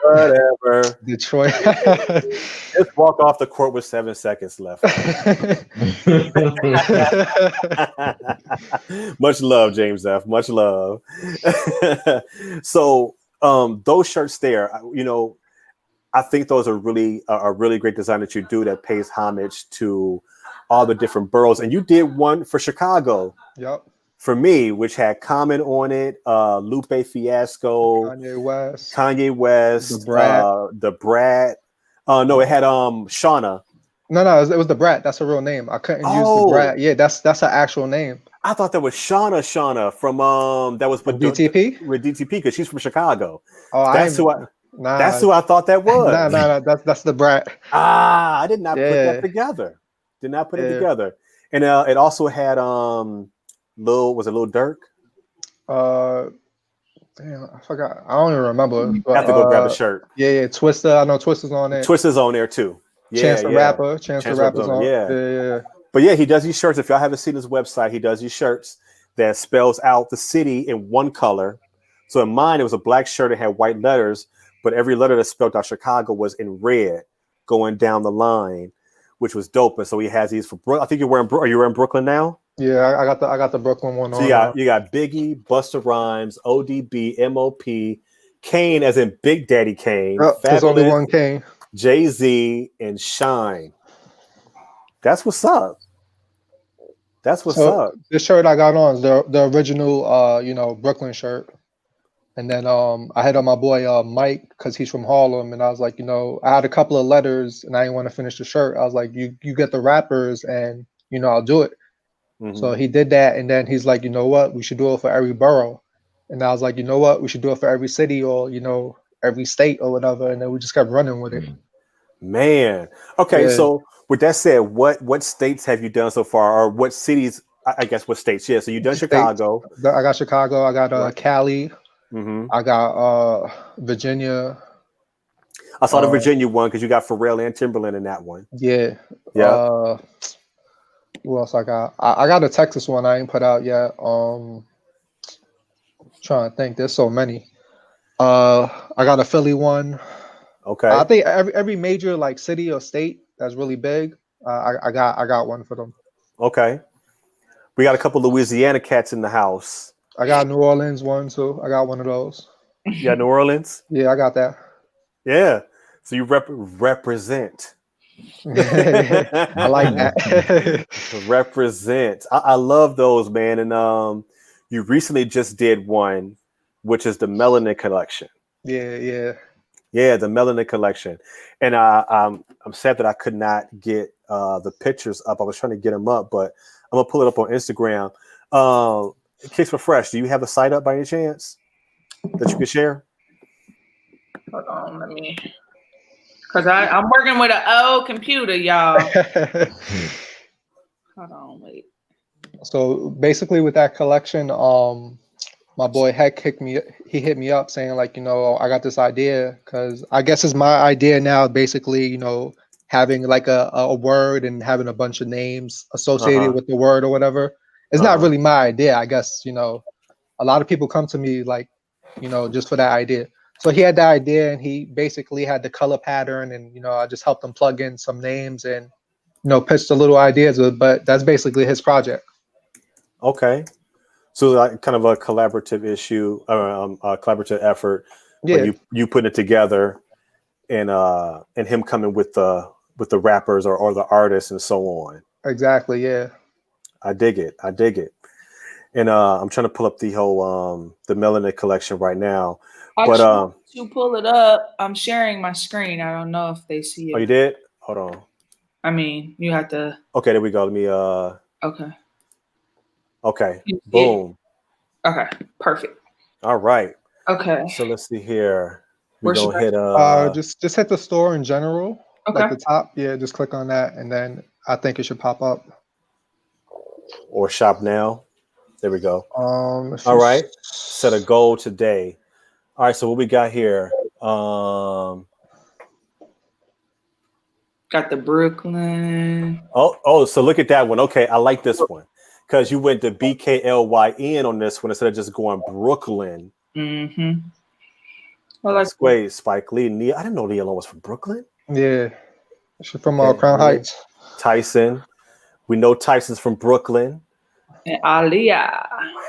Whatever. Detroit. Just walk off the court with 7 seconds left. Much love, James F. Much love. So those shirts there, I think those are really a really great design that you do that pays homage to all the different boroughs, and you did one for Chicago. Yep. For me, which had Common on it, Lupe Fiasco, Kanye West, the Brat. No, it had Shauna. No, it was the Brat. That's a real name. I couldn't use the Brat. Yeah, that's an actual name. I thought that was Shauna from that was with DTP with DTP because she's from Chicago. Oh, that's who I thought that was. Nah, that's the Brat. I did not put that together. Did not put it together. And it also had Lil Durk? Damn, I forgot. I don't even remember. But, have to go grab a shirt. Yeah, Twista. I know Twista's on there. Twista's on there too. Chance the Rapper's on. Yeah. But yeah, he does these shirts. If y'all haven't seen his website, he does these shirts that spells out the city in one color. So in mine, it was a black shirt. It had white letters, but every letter that spelled out Chicago was in red going down the line, which was dope. And so he has these for Brooklyn. I think are you wearing Brooklyn now? Yeah, I got the Brooklyn one on. So you got Biggie, Busta Rhymes, ODB, MOP, Kane as in Big Daddy Kane. There's only one Kane. Jay-Z and Shine. That's what's up. That's what's up. This shirt I got on is the original Brooklyn shirt. And then I had on my boy Mike because he's from Harlem, and I was like, I had a couple of letters and I didn't want to finish the shirt. I was like, you get the rappers and I'll do it. Mm-hmm. So he did that, and then he's like, you know what, we should do it for every borough. And I was like, you know what, we should do it for every city or every state or whatever. And then we just kept running with it. Man. Okay, so with that said, what states have you done so far, or what cities? I guess what states? Yeah, so you've done Chicago. I got Chicago. I got Cali. Mm-hmm. I got Virginia. I saw the Virginia one because you got Pharrell and Timberland in that one. Yeah. Yeah. Who else I got? I got a Texas one I ain't put out yet. Trying to think. There's so many. I got a Philly one. Okay. I think every major city or state that's really big, I got one for them. Okay. We got a couple Louisiana cats in the house. I got New Orleans one too. I got one of those. You got New Orleans? Yeah, I got that. Yeah. So you represent. I like that. Represent. I love those, man. And you recently just did one, which is the Melanin Collection. Yeah, the Melanin Collection. And I'm sad that I could not get the pictures up. I was trying to get them up, but I'm gonna pull it up on Instagram. Kik Squad, do you have a site up by any chance that you can share? Hold on, let me. Because I'm working with an old computer, y'all. Hold on, wait. So basically with that collection, my boy Heck hit me up saying I got this idea, because I guess it's my idea now, basically, having a word and having a bunch of names associated with the word or whatever. It's not really my idea. I guess, a lot of people come to me just for that idea. So he had the idea and he basically had the color pattern, and, I just helped him plug in some names and, pitched the little ideas, but that's basically his project. Okay. So kind of a collaborative issue, a collaborative effort. Yeah. You putting it together and him coming with the rappers or the artists and so on. Exactly. Yeah. I dig it. And I'm trying to pull up the whole the Melanin Collection right now. To pull it up, I'm sharing my screen. I don't know if they see it. Oh, you did? Hold on. I mean, you have to. Okay, there we go. Let me. Okay. Boom. Okay. Perfect. All right. Okay. So let's see here. We're gonna hit. Just hit the store in general. Okay. The top. Yeah. Just click on that, and then I think it should pop up. Or shop now. There we go. All right. Set a goal today. All right. So what we got here? Got the Brooklyn. Oh. So look at that one. Okay, I like this one because you went to BKLYN on this one instead of just going Brooklyn. Mm-hmm. Well, that's great. Spike Lee. I didn't know Nia Long was from Brooklyn. Yeah, she's from Crown Heights. Tyson. We know Tyson's from Brooklyn. And Aaliyah.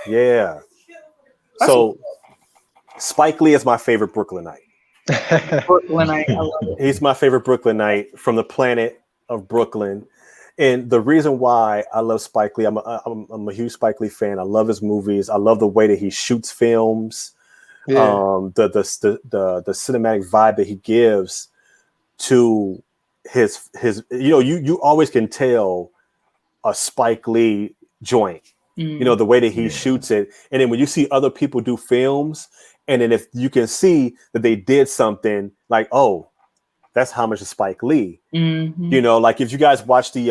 Yeah. So Spike Lee is my favorite Brooklynite. Brooklynite. I love it. He's my favorite Brooklynite from the planet of Brooklyn. And the reason why I love Spike Lee, I'm a huge Spike Lee fan. I love his movies. I love the way that he shoots films. Yeah. The cinematic vibe that he gives to his you always can tell a Spike Lee joint. The way that he shoots it, and then when you see other people do films, and then if you can see that they did something like, oh, that's how much of Spike Lee. Like if you guys watch the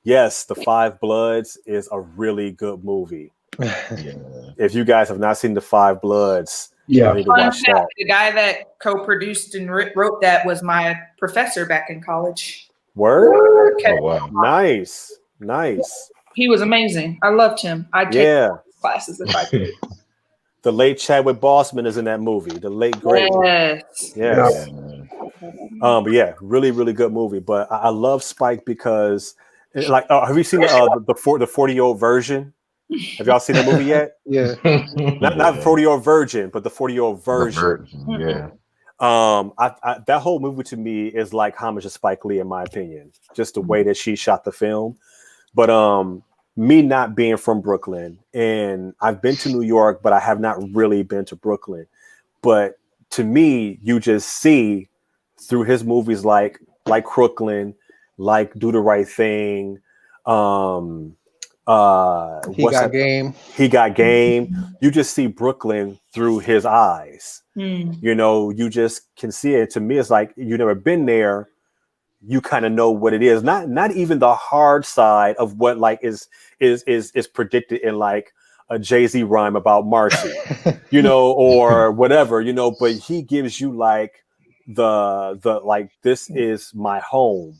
The Five Bloods is a really good movie. If you guys have not seen The Five Bloods, you need to watch that. The guy that co-produced and wrote that was my professor back in college. Word? Okay. Oh, wow. Nice. He was amazing. I loved him. I'd take classes if I could. The late Chadwick Boseman is in that movie. The late great. Yes. But yeah, really, really good movie. But I love Spike because, like, have you seen the 40-year-old version? Have y'all seen that movie yet? Yeah. Not 40-year-old virgin, but the 40-year-old version. Yeah. That whole movie to me is like homage to Spike Lee, in my opinion. Just the way that she shot the film. But me not being from Brooklyn, and I've been to New York, but I have not really been to Brooklyn. But to me, you just see through his movies like Crooklyn, like Do the Right Thing, He Got Game. He Got Game. You just see Brooklyn through his eyes. You just can see it. To me, it's like you've never been there. You kind of know what it is. Not even the hard side of what like is predicted in like a Jay-Z rhyme about Marcy, or whatever, but he gives you like the like, this is my home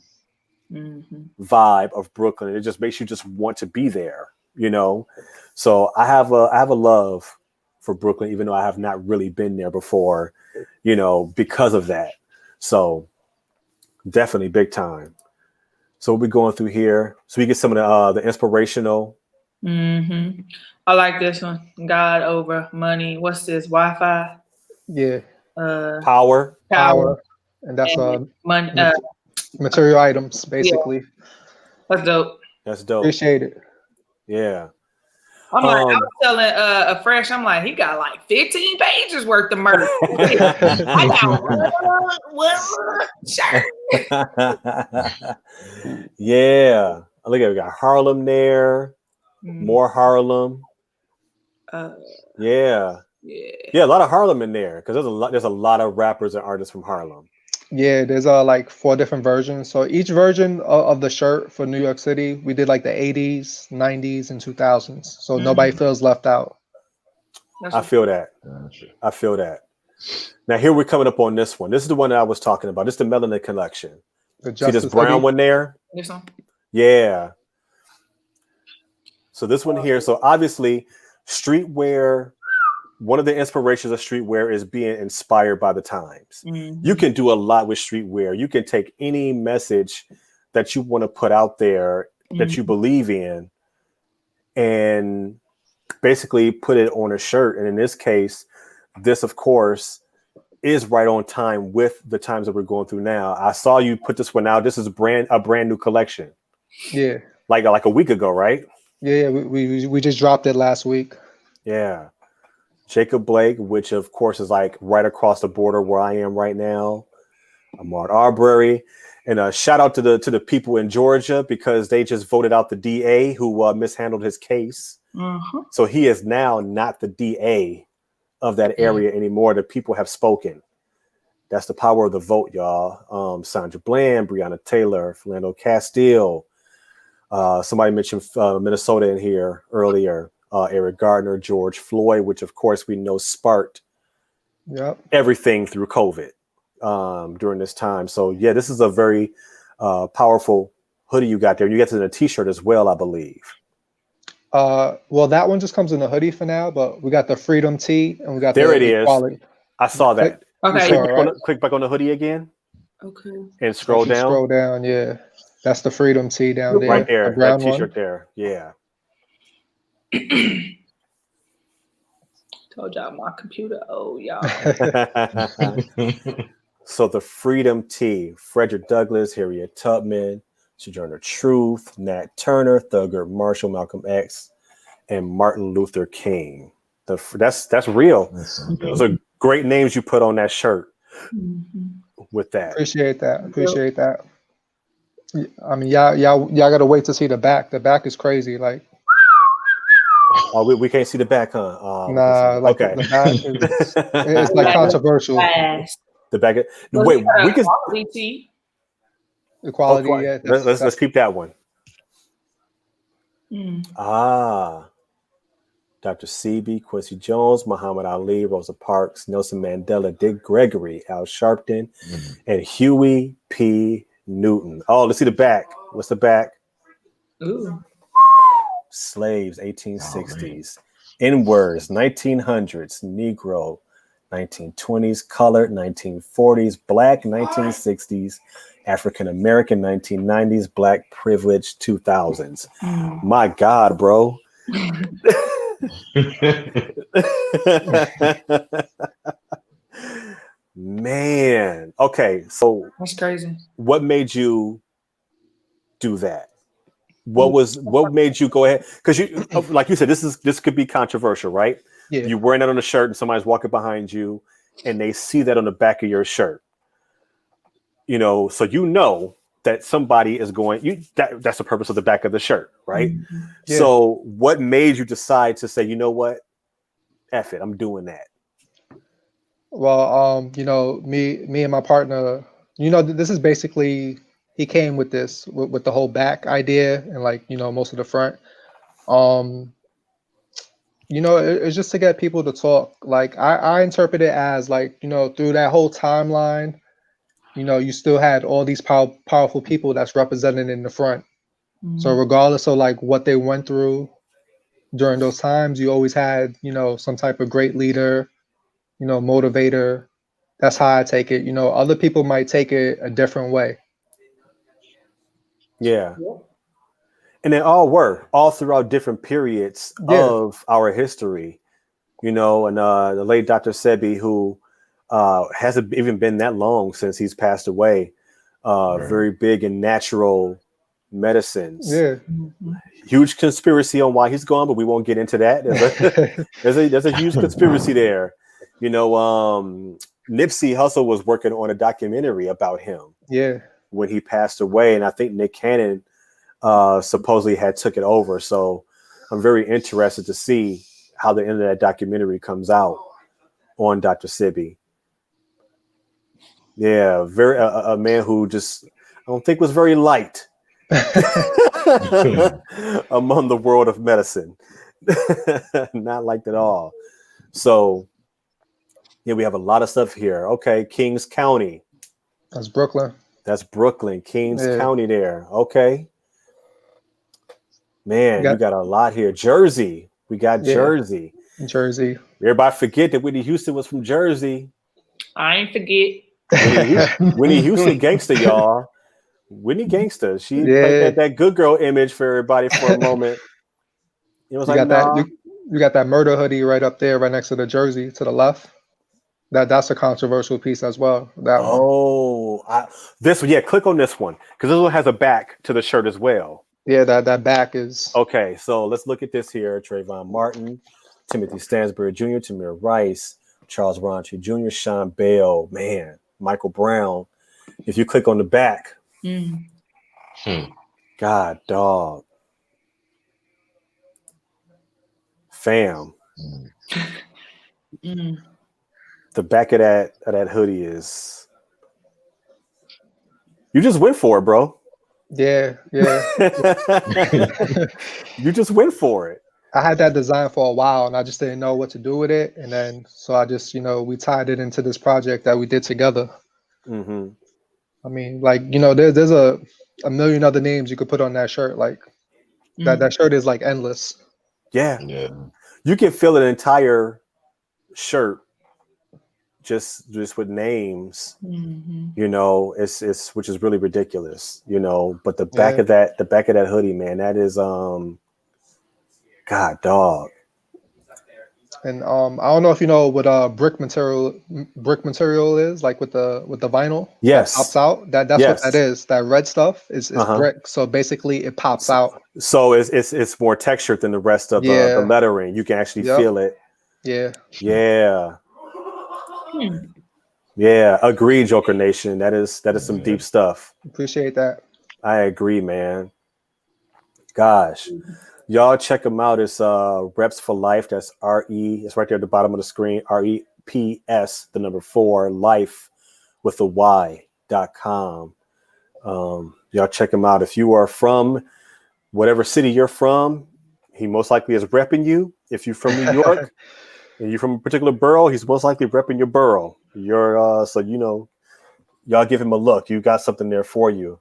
vibe of Brooklyn. It just makes you just want to be there, So I have a love for Brooklyn, even though I have not really been there before, because of that. So definitely big time. So we'll be going through here. So we get some of the inspirational. I like this one. God over money. What's this? Wi-Fi? Yeah. Power. And that's money. Material items, basically. Yeah. That's dope. Appreciate it. Yeah. I'm like, I was telling Afresh, I'm like, he got like 15 pages worth of merch. I got one shirt. Yeah. Look at it. We got Harlem there. More Harlem. Yeah, a lot of Harlem in there because there's a lot of rappers and artists from Harlem. Yeah, there's like 4 different versions. So each version of the shirt for New York City, we did like the 80s, 90s, and 2000s. So nobody feels left out. I feel that. Now here we're coming up on this one. This is the one that I was talking about. This is the Melanin collection. See this brown one there? This one? Yeah. So this one here. So obviously, streetwear. One of the inspirations of streetwear is being inspired by the times. You can do a lot with streetwear. You can take any message that you want to put out there that you believe in and basically put it on a shirt. And in this case, this, of course, is right on time with the times that we're going through now. I saw you put this one out. This is a brand new collection. Yeah. Like a week ago, right? Yeah, we just dropped it last week. Yeah. Jacob Blake, which of course is like right across the border where I am right now. I'm at Arbery, and a shout out to the people in Georgia because they just voted out the DA who mishandled his case. So he is now not the DA of that area anymore. The people have spoken. That's the power of the vote, y'all. Sandra Bland, Breonna Taylor, Philando Castile. Somebody mentioned Minnesota in here earlier. Eric Gardner, George Floyd, which of course we know sparked everything through COVID during this time. So yeah, this is a very powerful hoodie you got there. You get it in a t-shirt as well, I believe. Well, that one just comes in a hoodie for now, but we got the Freedom Tee and we got there the it is. Equality. I saw that. Okay. Click back on the hoodie again. Okay. And scroll down. Scroll down, yeah. That's the Freedom Tee down there. Right there. The brown that t-shirt one. there. Yeah. Told y'all my computer. Oh, y'all. So the Freedom Tee, Frederick Douglass, Harriet Tubman, Sojourner Truth, Nat Turner, Thurgood Marshall, Malcolm X, and Martin Luther King. That's real. Those are great names you put on that shirt. With that, Appreciate that. I mean, y'all gotta wait to see the back. The back is crazy. Like, oh, we can't see the back, huh? nah, like okay. the back is it's like controversial. The back. Well, Wait, we can Equality. Yeah, let's keep that one. Mm. Dr. Sebi, Quincy Jones, Muhammad Ali, Rosa Parks, Nelson Mandela, Dick Gregory, Al Sharpton, and Huey P. Newton. Oh, let's see the back. What's the back? Ooh. Slaves, 1860s. N-words, 1900s. Negro, 1920s. Colored, 1940s. Black, 1960s. African American, 1990s. Black privilege, 2000s. My God, bro. Man. Okay, so That's crazy. what made you do that? What made you go ahead? Because you, like you said, this could be controversial, right? Yeah. You're wearing that on a shirt and somebody's walking behind you and they see that on the back of your shirt. You know, so you know that somebody is going, that's the purpose of the back of the shirt, right? Yeah. So what made you decide to say, you know what? F it, I'm doing that. Well, you know, me and my partner, you know, this is basically, he came with this with the whole back idea and like, you know, most of the front. You know, it's just to get people to talk. Like I interpret it as like, you know, through that whole timeline, you know, you still had all these powerful people that's represented in the front. So regardless of like what they went through during those times, you always had, you know, some type of great leader, you know, motivator. That's how I take it. You know, other people might take it a different way. Yeah. And they all were all throughout different periods of our history, you know, and the late Dr. Sebi, who hasn't even been that long since he's passed away, very big in natural medicines. Yeah. Huge conspiracy on why he's gone, but we won't get into that. There's a huge conspiracy there. You know, Nipsey Hussle was working on a documentary about him. Yeah. When he passed away, and I think Nick Cannon supposedly had took it over. So I'm very interested to see how the end of that documentary comes out on Dr. Sebi. Yeah, very a man who just I don't think was very liked among the world of medicine. Not liked at all. So yeah, we have a lot of stuff here. Okay, Kings County. That's Brooklyn. That's Brooklyn, Kings County there. Okay. Man, you got a lot here. Jersey. We got Jersey. Jersey. Everybody forget that Whitney Houston was from Jersey. I ain't forget. Whitney Houston gangster, y'all. Whitney gangster. She played that good girl image for everybody for a moment. It was you got that murder hoodie right up there, right next to the jersey to the left. That's a controversial piece as well. That one. This one, click on this one because this one has a back to the shirt as well. Yeah, that back is okay. So let's look at this here: Trayvon Martin, Timothy Stansbury Jr., Tamir Rice, Charles Ronchi Jr., Sean Bell, man, Michael Brown. If you click on the back, God, dog, fam. The back of that hoodie is. You just went for it, bro. Yeah. You just went for it. I had that design for a while and I just didn't know what to do with it. And then, so I just, you know, we tied it into this project that we did together. Mm-hmm. I mean, like, you know, there's a million other names you could put on that shirt. Like that shirt is like endless. Yeah. You can fill an entire shirt just with names, you know, it's which is really ridiculous, you know, but the back of that hoodie, man, that is God, dog. And I don't know if you know what brick material is, like with the vinyl that pops Yes. out. That's what that Yes. is. That red stuff is Uh-huh. brick. So basically it pops out. So it's more textured than the rest of the Yeah. lettering. You can actually Yep. feel it. Yeah. Yeah. Hmm. Yeah. Agreed, Joker Nation. That is some deep stuff. Appreciate that. I agree, man. Gosh. Y'all check them out. It's Reps for Life. That's RE. It's right there at the bottom of the screen. REPS, the number 4, life with the Y.com. Y'all check him out. If you are from whatever city you're from, he most likely is repping you. If you're from New York and you're from a particular borough, he's most likely repping your borough. You're so y'all give him a look. You got something there for you.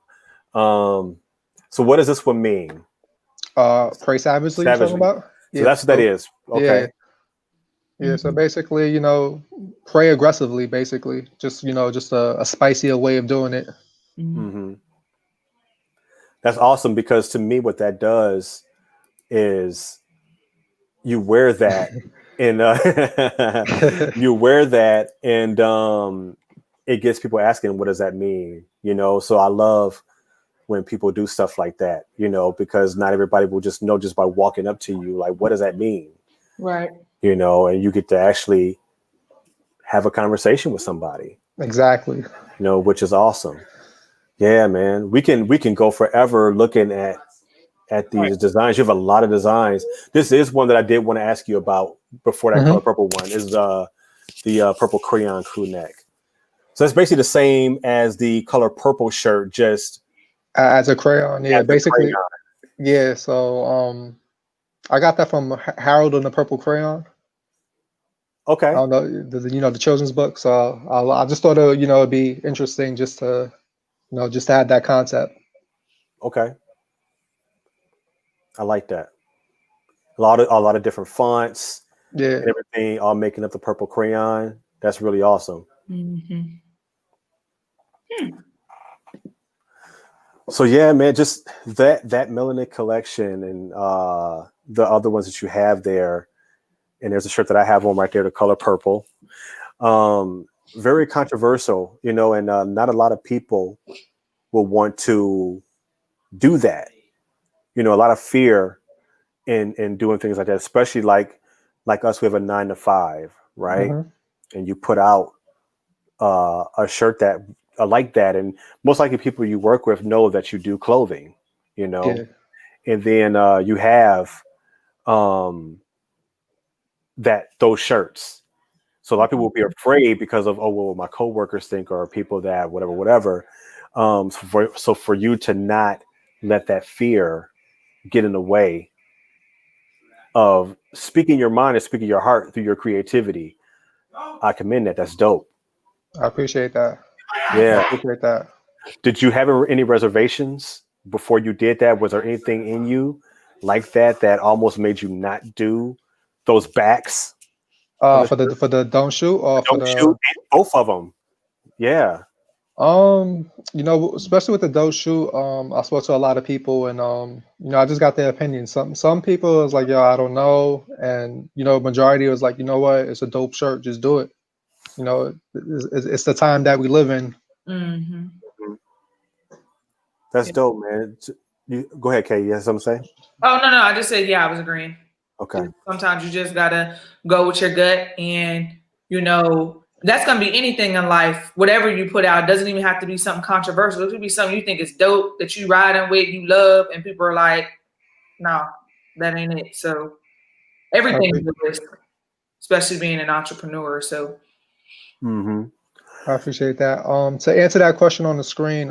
So what does this one mean? Pray savagely you're talking Savagely. about? So Yeah. that's what that is. Okay. Yeah. Yeah. So basically, pray aggressively, basically. Just just a spicier way of doing it. Mm-hmm. That's awesome because to me, what that does is you wear that and you wear that and it gets people asking, what does that mean? So I love when people do stuff like that, because not everybody will just know just by walking up to you, like, what does that mean? Right. And you get to actually have a conversation with somebody, Exactly. which is awesome. Yeah, man. We can go forever looking at these designs. You have a lot of designs. This is one that I did want to ask you about before that color purple one is the purple crayon crew neck. So it's basically the same as the color purple shirt, just As a crayon, yeah. as the Basically, crayon. yeah. So I got that from Harold and the Purple Crayon. I Okay. don't know the children's book. So I just thought it'd be interesting just to just to add that concept. Okay. I like that. A lot of different fonts Yeah. and everything, all making up the purple crayon. That's really awesome. Mm-hmm. So yeah, man, just that melanin collection and the other ones that you have there. And there's a shirt that I have on right there, the color purple. Very controversial, and not a lot of people will want to do that. A lot of fear in doing things like that, especially like us. We have a 9 to 5, right? Mm-hmm. And you put out a shirt that like that, and most likely people you work with know that you do clothing, Yeah. and then you have those shirts. So a lot of people will be afraid because of, oh, well, my coworkers think, or people that whatever. So for you to not let that fear get in the way of speaking your mind and speaking your heart through your creativity, I commend that. That's dope. I appreciate that. Yeah. I appreciate that. Did you have any reservations before you did that? Was there anything in you like that almost made you not do those backs? For the don't shoot or for Don't shoot both of them. Yeah. especially with the don't shoot, I spoke to a lot of people and I just got their opinion. Some people was like, yo, I don't know, and majority was like, you know what, it's a dope shirt, just do it. It's the time that we live in. Mm-hmm. That's dope, man. Go ahead, Kay. You have something to say? Oh, no. I just said, yeah, I was agreeing. Okay. Sometimes you just gotta go with your gut, and that's gonna be anything in life. Whatever you put out, it doesn't even have to be something controversial. It could be something you think is dope that you riding with, you love, and people are like, "No, that ain't it." So everything is a risk, especially being an entrepreneur. So. Mm-hmm. I appreciate that. To answer that question on the screen,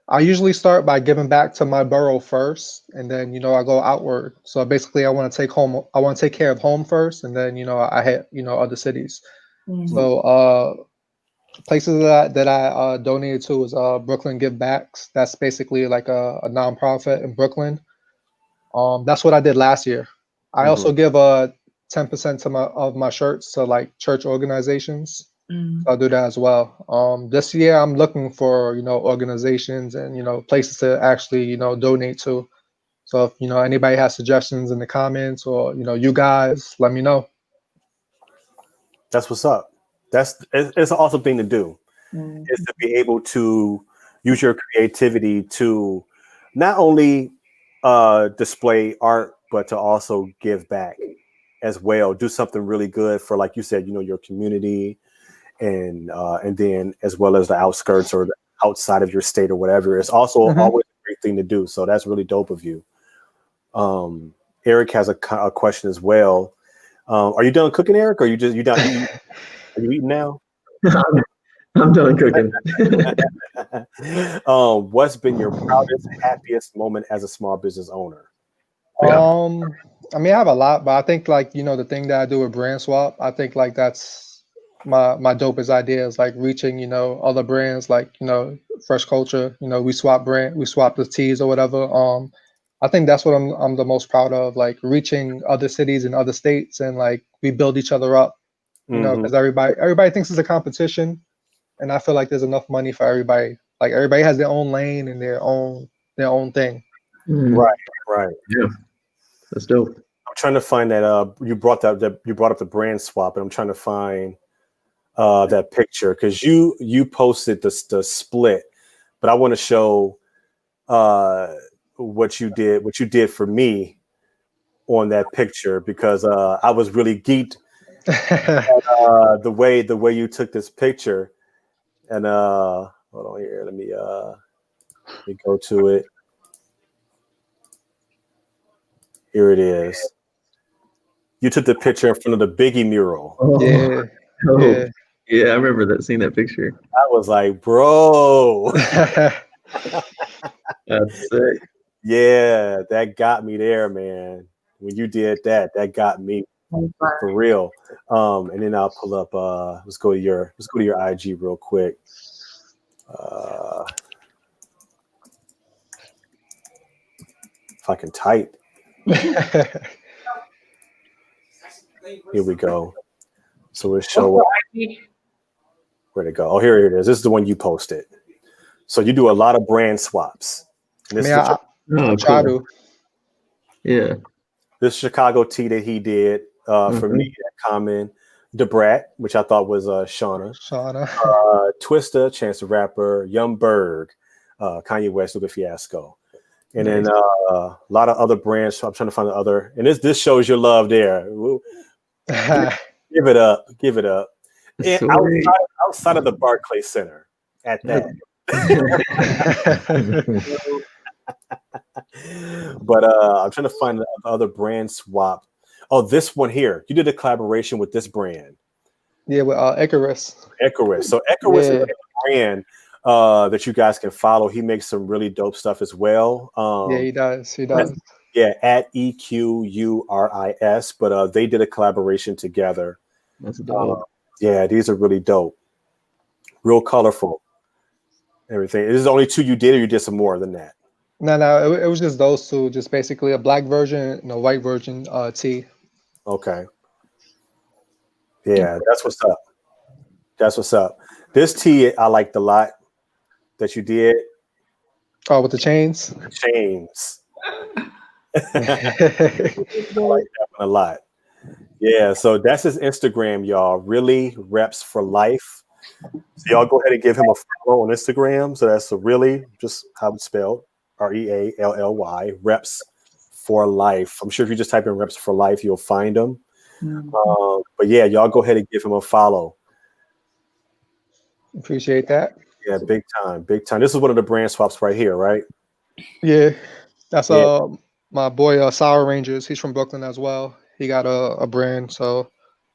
I usually start by giving back to my borough first, and then I go outward. So basically, I want to take care of home first, and then I hit other cities. Mm-hmm. So places that I donated to is Brooklyn Give Backs. That's basically like a nonprofit in Brooklyn. That's what I did last year. I also give 10% of my shirts to like church organizations. Mm-hmm. I'll do that as well. This year I'm looking for organizations and places to actually donate to. So if anybody has suggestions in the comments, or you guys, let me know. That's what's up. It's an awesome thing to do. Is to be able to use your creativity to not only display art, but to also give back as well. Do something really good for, like you said, your community, and then as well as the outskirts or the outside of your state or whatever. It's also always a great thing to do. So that's really dope of you. Eric has a question as well. Are you done cooking, Eric? Or you done eating? Are you eating now? I'm done cooking. What's been your proudest, happiest moment as a small business owner? I mean, I have a lot, but I think the thing that I do with brand swap, I think that's my dopest idea is reaching, other brands, Fresh Culture, we swap the teas or whatever. I think that's what I'm the most proud of, reaching other cities and other states, and we build each other up, because everybody thinks it's a competition, and I feel like there's enough money for everybody. Everybody has their own lane and their own thing. Right. Yeah, that's dope. I'm trying to find that. You brought up the brand swap, and I'm trying to find that picture because you posted the split, but I want to show what you did for me on that picture, because I was really geeked at, the way you took this picture. And hold on here, let me go to it. Here it is. You took the picture in front of the Biggie mural. Yeah, I remember seeing that picture. I was like, bro. That's sick. Yeah, that got me there, man. When you did that got me for real. And then I'll pull up. Let's go to your IG real quick. If I can type. Here we go. So we'll show where'd it go. Oh, here it is. This is the one you posted. So you do a lot of brand swaps. And this I try to. Yeah. This Chicago tee that he did for me at Common, Debrat, which I thought was Shauna. Twista, Chance the Rapper, Young Berg, Kanye West, Luka Fiasco. And then a lot of other brands. So I'm trying to find the other. And this shows your love there. Give it up. And outside of the Barclays Center at that. But I'm trying to find the other brand swap. Oh, this one here. You did a collaboration with this brand. Yeah, with Icarus. So Icarus is a brand that you guys can follow. He makes some really dope stuff as well. Yeah, he does. Yeah, at EQURIS. But they did a collaboration together. That's dope. Yeah, these are really dope. Real colorful. Everything. Is this the only two you did, or you did some more than that? No, it was just those two. Just basically a black version and a white version tee. Okay. Yeah, that's what's up. This tee I liked a lot that you did. Oh, with the chains? The chains. I like that one a lot. Yeah, so that's his Instagram, y'all. Really Reps for Life. So y'all go ahead and give him a follow on Instagram. So that's really just how it's spelled. REALLY, Reps for Life. I'm sure if you just type in Reps for Life, you'll find him. But yeah, y'all go ahead and give him a follow. Appreciate that. Yeah, big time. This is one of the brand swaps right here, right? Yeah, that's my boy Sour Rangers. He's from Brooklyn as well. He got a brand, so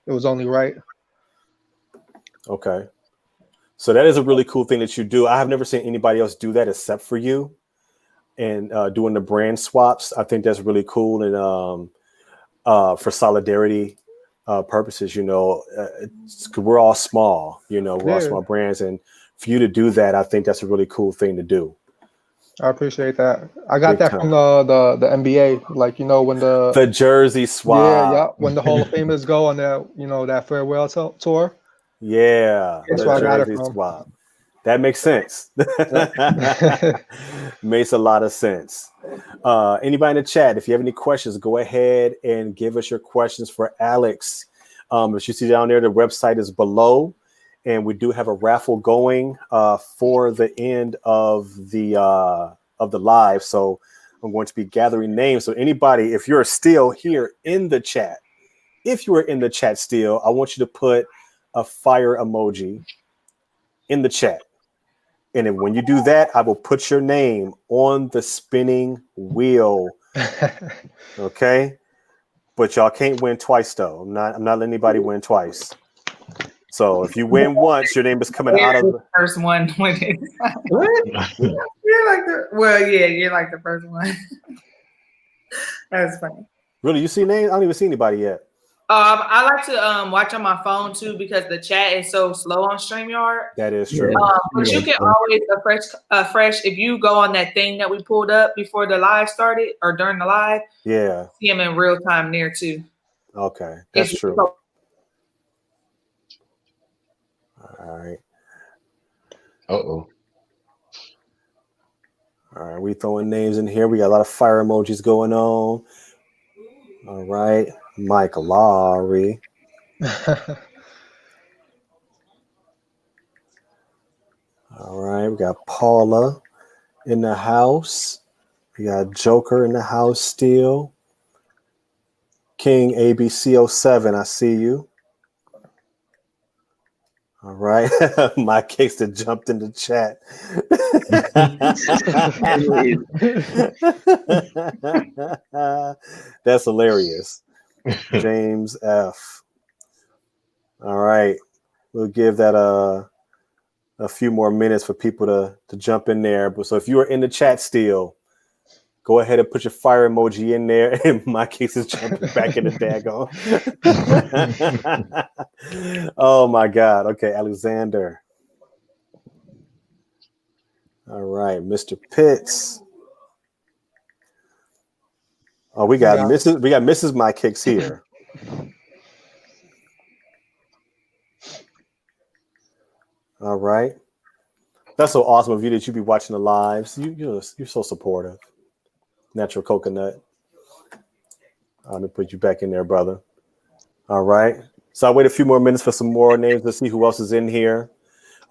it was only right. Okay. So that is a really cool thing that you do. I have never seen anybody else do that except for you. And doing the brand swaps, I think that's really cool. And for solidarity purposes, we're all small, we're all small brands. And for you to do that, I think that's a really cool thing to do. I appreciate that. I got that from the NBA, when the jersey swap. Yeah, when the Hall of Famers go on that, that farewell tour. Yeah, that's where I got it from. Swap. That makes sense. Makes a lot of sense. Anybody in the chat, if you have any questions, go ahead and give us your questions for Alex. As you see down there, the website is below, and we do have a raffle going for the end of the live. So I'm going to be gathering names. So anybody, if you're still here in the chat, if you are in the chat still, I want you to put a fire emoji in the chat. And then when you do that, I will put your name on the spinning wheel. Okay? But y'all can't win twice though. I'm not letting anybody win twice. So if you win once, your name is coming out of the first one. What? You're like you're like the first one. That's funny. Really, you see names? I don't even see anybody yet. I like to watch on my phone too because the chat is so slow on StreamYard. That is true. But you can always fresh if you go on that thing that we pulled up before the live started or during the live. Yeah. See them in real time there too. Okay, that's true. All right. Uh-oh. All right, we throwing names in here. We got a lot of fire emojis going on. All right, Mike Lowry. All right, we got Paula in the house. We got Joker in the house still. King ABC07, I see you. All right, my case that jumped in the chat. That's hilarious. James F. All right, we'll give that a few more minutes for people to jump in there. But so if you are in the chat still, go ahead and put your fire emoji in there. And my case is jumping back in the daggone. Oh my God. Okay, Alexander. All right, Mr. Pitts. Oh, we got Mrs. My Kicks here. All right. That's so awesome of you that you be watching the lives. You're so supportive. Natural coconut. Let me put you back in there, brother. All right. So I'll wait a few more minutes for some more names to see who else is in here.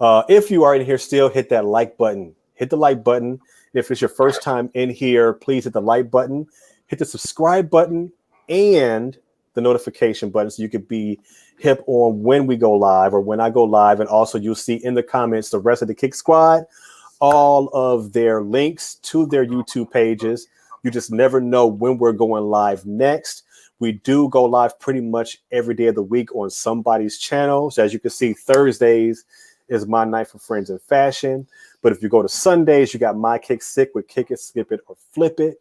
If you are in here still, hit that like button. Hit the like button. If it's your first time in here, please hit the like button. Hit the subscribe button and the notification button so you could be hip on when we go live or when I go live. And also you'll see in the comments the rest of the Kik Squad, all of their links to their YouTube pages. You just never know when we're going live next. We do go live pretty much every day of the week on somebody's channel. So as you can see, Thursdays is my night for friends and fashion. But if you go to Sundays, you got My Kick Sick with Kick It, Skip It, or Flip It.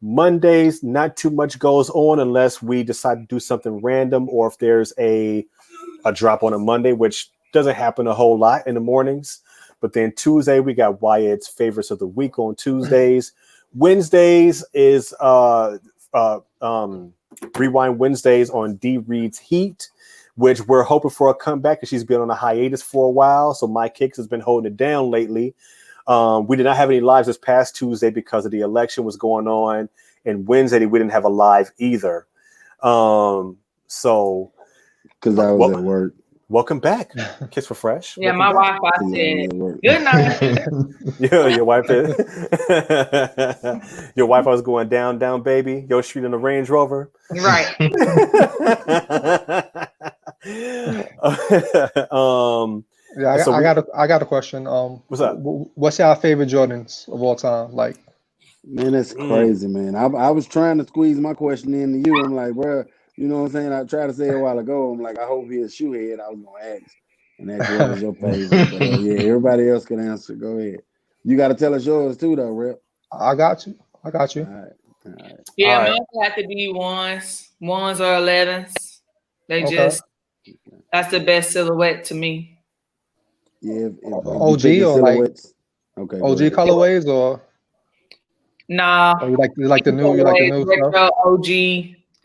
Mondays, not too much goes on unless we decide to do something random or if there's a drop on a Monday, which doesn't happen a whole lot in the mornings. But then Tuesday, we got Wyatt's favorites of the week on Tuesdays. Wednesdays is Rewind Wednesdays on D Reed's Heat, which we're hoping for a comeback because she's been on a hiatus for a while. So My Kicks has been holding it down lately. We did not have any lives this past Tuesday because of the election was going on, and Wednesday we didn't have a live either. So because I was at work. Welcome back, Kiss for Fresh. Yeah, welcome my back. Wi-Fi said good night. Yeah, your wife is. Your Wi-Fi was going down, baby. Your street in the Range Rover. Right. Yeah, So I got a question. What's up? What's your favorite Jordans of all time? Like, man, that's crazy, man. I was trying to squeeze my question into you. I'm like, bro, you know what I'm saying? I tried to say a while ago. I'm like, I hope he's a shoe head. I was gonna ask what is your favorite. But yeah, everybody else can answer. Go ahead. You got to tell us yours too, though, Rep. I got you. All right. Yeah, All right. mine have to be ones or 11s. They Okay. that's the best silhouette to me. Yeah, if OG you or like silhouettes. Okay. OG colorways or Nah. you like the new stuff? Retro OG,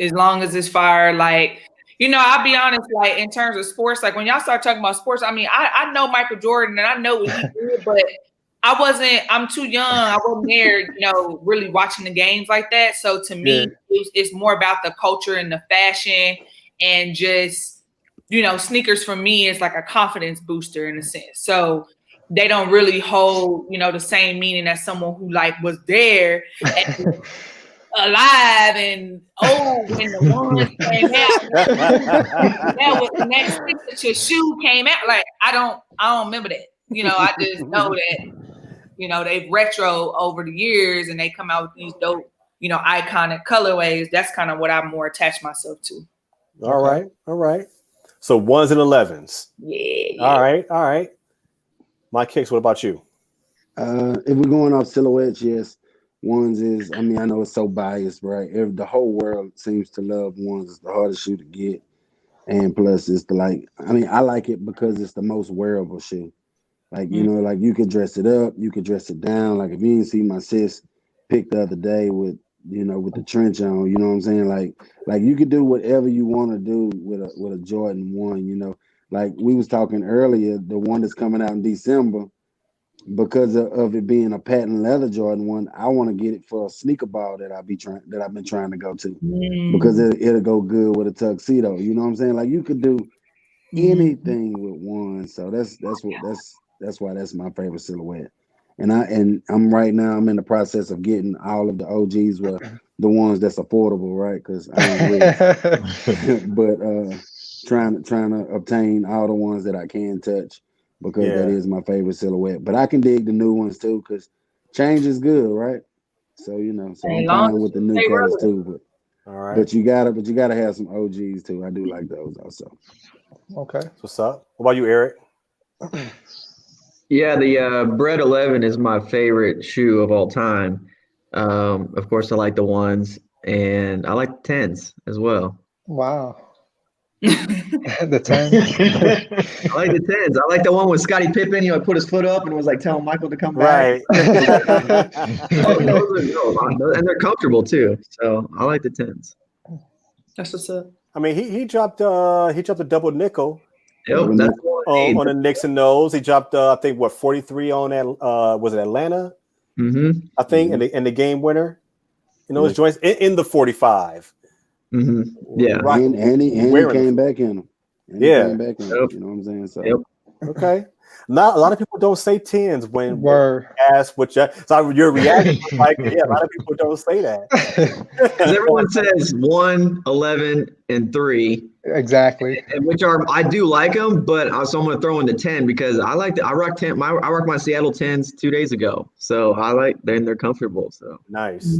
as long as it's fire, like I'll be honest, like in terms of sports, like when y'all start talking about sports, I mean, I know Michael Jordan and I know what he did, but I'm too young. I wasn't there, really watching the games like that. So to me, it's more about the culture and the fashion and just, sneakers for me is like a confidence booster in a sense. So they don't really hold, the same meaning as someone who like was there and alive and when the ones came out. That was the next signature shoe came out. Like I don't remember that. I just know that, they've retro over the years and they come out with these dope, iconic colorways. That's kind of what I'm more attached myself to. All right. So 1s and 11s. Yeah. All right. My Kicks, what about you? If we're going off silhouettes, yes. Ones is, I know it's so biased, right? The whole world seems to love ones. It's the hardest shoe to get. And plus, it's I like it because it's the most wearable shoe. Like, like you could dress it up, you could dress it down. Like if you didn't see my sis pick the other day with, with the trench on, you know what I'm saying? Like you could do whatever you want to do with a Jordan 1, Like we was talking earlier, the one that's coming out in December, because of it being a patent leather Jordan 1, I want to get it for a sneaker ball that I've been trying to go to, because it'll go good with a tuxedo. You know what I'm saying? Like you could do anything with one. So that's why that's my favorite silhouette. And I'm right now I'm in the process of getting all of the OGs, the ones that's affordable, right? Because I ain't rich, but trying to obtain all the ones that I can touch, because that is my favorite silhouette. But I can dig the new ones too, because change is good, right? So so I'm fine with the new colors too. But all right. But you gotta have some OGs too. I do like those also. Okay. What's up? What about you, Eric? Yeah, the Bread 11 is my favorite shoe of all time. Of course, I like the ones, and I like the 10s as well. Wow. The 10s. I like the 10s. I like the one with Scottie Pippen. Put his foot up and was like telling Michael to come back. Right. And they're comfortable too. So I like the 10s. That's what's up. I mean, he dropped a double nickel. Yep, that's on the Nixon nose. He dropped I think 43 on that was it Atlanta? Mm-hmm. I think in the game winner. His joints in the 45. Mm-hmm. Yeah. And he came back in them. He came back in them. Yep. You know what I'm saying? So okay. Not a lot of people don't say 10s when asked what your reaction was like. Yeah, a lot of people don't say that. Because everyone says 1, 11, and 3. Exactly. And which I do like them, but so I'm going to throw in the 10 because I rock my Seattle 10s 2 days ago. So they're comfortable. So nice.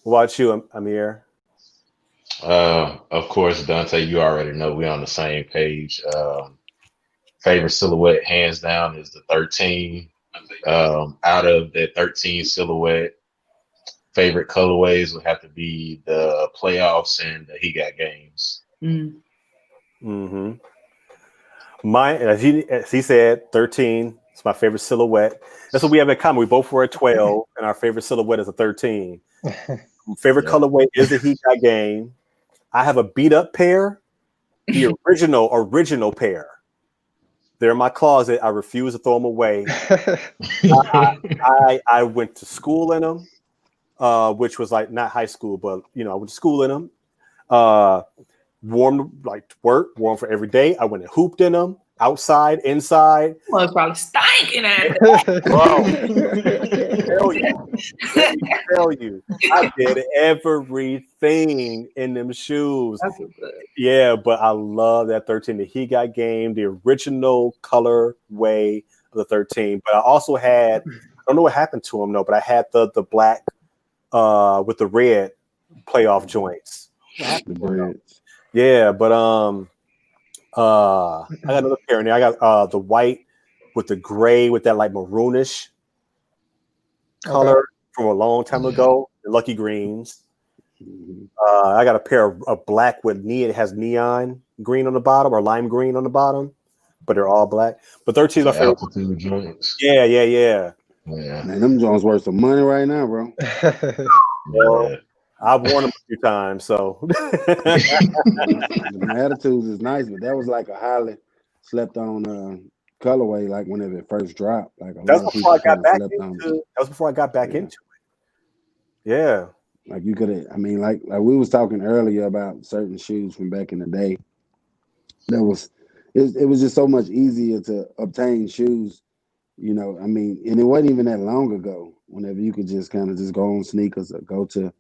What about you, Amir? Of course, Dante, you already know we're on the same page. Favorite silhouette, hands down, is the 13. Out of the 13 silhouette, favorite colorways would have to be the playoffs and the He Got Games. Mm-hmm. Mine, as he said, 13. It's my favorite silhouette. That's what we have in common. We both wear a 12, and our favorite silhouette is a 13. Favorite colorway is the He Got Game. I have a beat up pair, the original pair. They're in my closet. I refuse to throw them away. I went to school in them, which was like not high school, but I went to school in them. Warm like work, warm for every day. I went and hooped in them, outside, inside. Well, it's probably stinking at it. Tell you, I did everything in them shoes. Yeah, but I love that 13. The He Got Game, the original color way of the 13. But I also had, I don't know what happened to them though, but I had the black with the red playoff joints. What happened to them? Yeah, but I got another pair in there. I got the white with the gray with that like maroonish color from a long time ago, the Lucky Greens. I got a pair of black with it has neon green on the bottom or lime green on the bottom, but they're all black. But 13 is my favorite. Altitude joints. Yeah. Man, them joints worth some money right now, bro. Well, I've worn them a few times, so The attitudes is nice, but that was like a highly slept on colorway. Like whenever it first dropped, like a that's lot of before I people got kind of back slept on it. into. That was before I got back Yeah. into it. Yeah, Like you could have, I mean, like we was talking earlier about certain shoes from back in the day. That was it was just so much easier to obtain shoes. I mean, and it wasn't even that long ago. Whenever you could just kind of just go on sneakers or go to,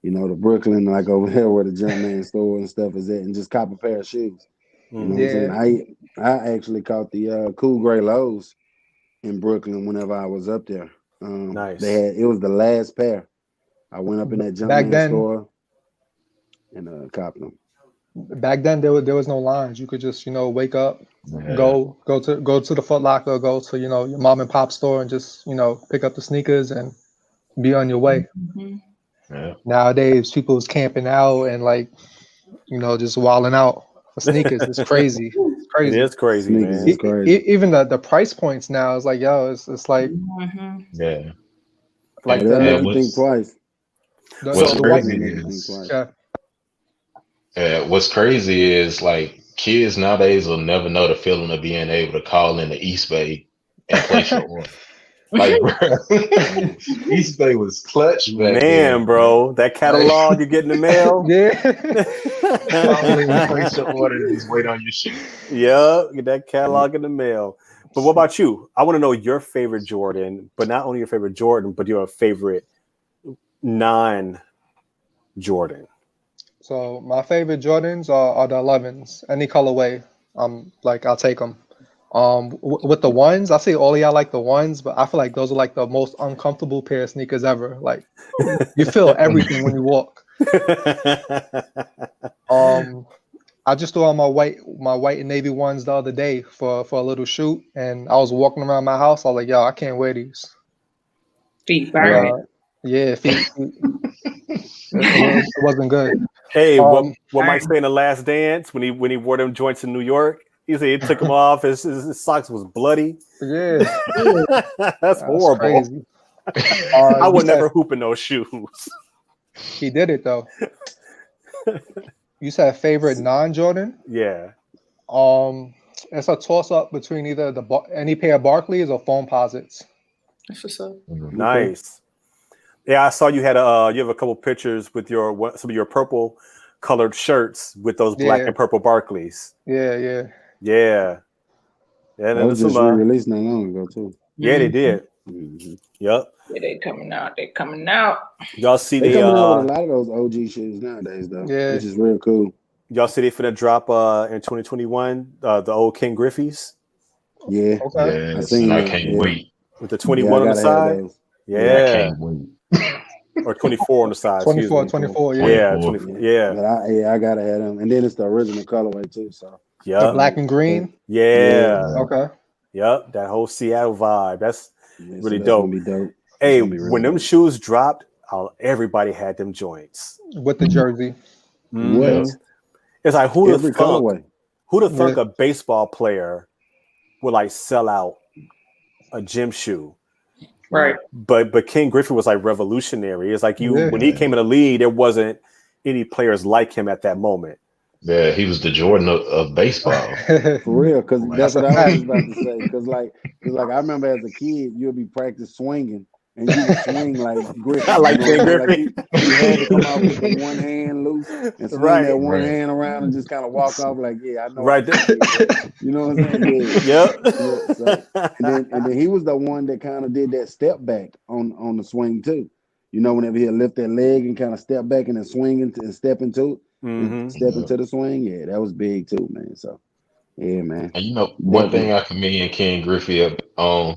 the Brooklyn, like over there where the Jumpman store and stuff is at, and just cop a pair of shoes. You know what I'm Yeah. saying? I actually caught the cool gray lows in Brooklyn whenever I was up there. nice. It was the last pair. I went up in that Back Jumpman then, store and copped them. there was no lines. You could just wake up, Yeah. go to the Foot Locker, go to your mom and pop store, and just pick up the sneakers and be on your way. Mhm. Yeah. Nowadays, people's camping out and just wilding out for sneakers. It's crazy. It's It crazy. is crazy, Sneakers man. is crazy. Even the price points now is like, yo, it's like Mhm. Yeah. like They'll make the you think twice. What's the white. crazy They'll make you think is twice. what's crazy is like kids nowadays will never know the feeling of being able to call in the East Bay and place your order. Like, bro, East Bay was clutch back Man, then, bro, that catalog you get in the mail. Yeah. Call in and place your order and just wait on your shit. Yeah, get that catalog in the mail. But what about you? I want to know your favorite Jordan, but not only your favorite Jordan, but your favorite non-Jordan. So my favorite Jordans are the 11s. Any colorway, I'll take them. With the ones, I say all y'all like the ones, but I feel like those are like the most uncomfortable pair of sneakers ever. Like you feel everything when you walk. I just threw on my white and navy ones the other day for a little shoot, and I was walking around my house. I was like, yo, I can't wear these. Feet burning. Yeah, feet. It wasn't good. Hey, Um, what Mike say in The Last Dance when he wore them joints in New York? He said he took them off. His socks was bloody. Yeah, That's horrible. crazy. I You would said never hoop in those shoes. he did it though. You said favorite non-Jordan? Yeah. It's a toss-up between either any pair of Barclays or foam posits. That's what's up. Nice. Yeah, I saw you had you have a couple pictures with some of your purple colored shirts with those black Yeah. and purple Barclays. Yeah. Yeah. Yeah, That was just re-released not long ago too. Yeah, they did. Mm-hmm. Yep. Yeah, they coming out. They coming out. Y'all see They the coming out with a lot of those OG shoes nowadays though, Yeah. which is real cool. y'all see they finna drop in 2021 the old King Griffies Yeah, Okay. I Yes, seen and I that. can't Yeah. wait. with the 21 on the gotta have side. those. I Yeah. can't wait. Or 24 on the side. Excuse 24, me. yeah. Yeah, 24. 24. Yeah. But I gotta have them, and then it's the original colorway too. So The Yep. black and green. Yeah. Okay. Yep. That whole Seattle vibe. That's yeah, really that's dope. Gonna be dope. Hey, gonna be really when them dope. shoes dropped, everybody had them joints. With the jersey. What? It's like who Every the thunk colorway. a baseball player would like sell out a gym shoe. Right. But King Griffey was like revolutionary. It's like Yeah. when he came in the league, there wasn't any players like him at that moment. Yeah, he was the Jordan of baseball. For real, because that's what I was just about to say. Because like I remember as a kid, you'll be practice swinging, and you would swing like Griffey. I like King Like Griffey. you had to come out with the one hand loose and swing Right. that one Right. hand around and just kind of walk off like, yeah, I know. Right. I can do it. You know what I'm saying? Yeah. Yep. Yeah, so, and then he was the one that kind of did that step back on the swing too. You know, whenever he'll lift that leg and kind of step back and then swing and step into it. And step into the swing, yeah, that was big too, man. So, yeah, man. And one thing I commend King Griffey on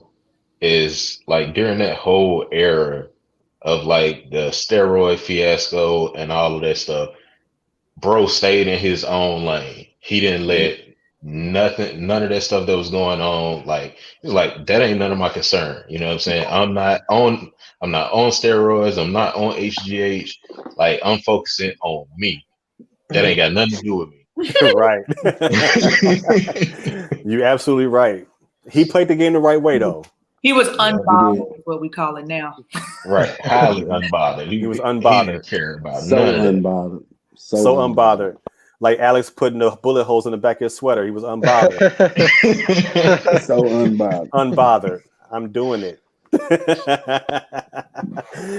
is like during that whole era of like the steroid fiasco and all of that stuff, bro stayed in his own lane. He didn't let none of that stuff that was going on. Like he was like, that ain't none of my concern. You know what I'm saying? I'm not on steroids. I'm not on HGH. Like I'm focusing on me. That ain't got nothing to do with me. Right. You're absolutely right. He played the game the right way though. He was Yeah, he did. unbothered, is what we call it now. Right, highly unbothered. He was He didn't unbothered, care about So none of that. unbothered. so So unbothered. unbothered. Like Alex putting the bullet holes in the back of his sweater. He was unbothered. So unbothered. Unbothered. I'm doing it.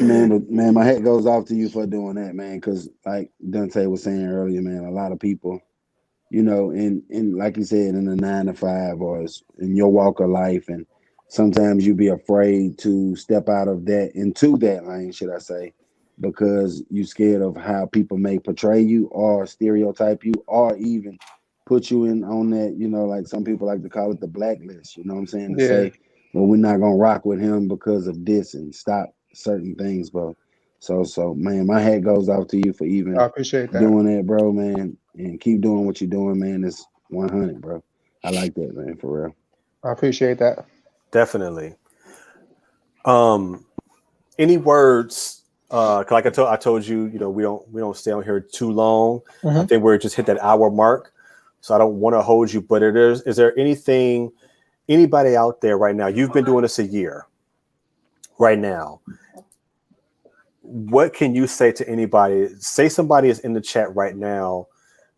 Man, but man, my hat goes off to you for doing that, man. Because like Dante was saying earlier, man, a lot of people, in like you said, in the 9 to 5 or in your walk of life, and sometimes you be afraid to step out of that into that lane, should I say, because you scared of how people may portray you or stereotype you or even put you in on that, like some people like to call it the blacklist, you know what I'm saying? To Yeah, say, well, we're not gonna rock with him because of this and stop certain things, bro. So man, my hat goes off to you for I even appreciate that. doing that, bro, man, and keep doing what you're doing, man. It's 100, bro. I like that, man, for real. I appreciate that. Definitely. Any words? Like I told you, we don't stay on here too long. I think we're just hit that hour mark, so I don't want to hold you. But is there anything, anybody out there right now? You've been doing this a year. Right now, what can you say to anybody? Say somebody is in the chat right now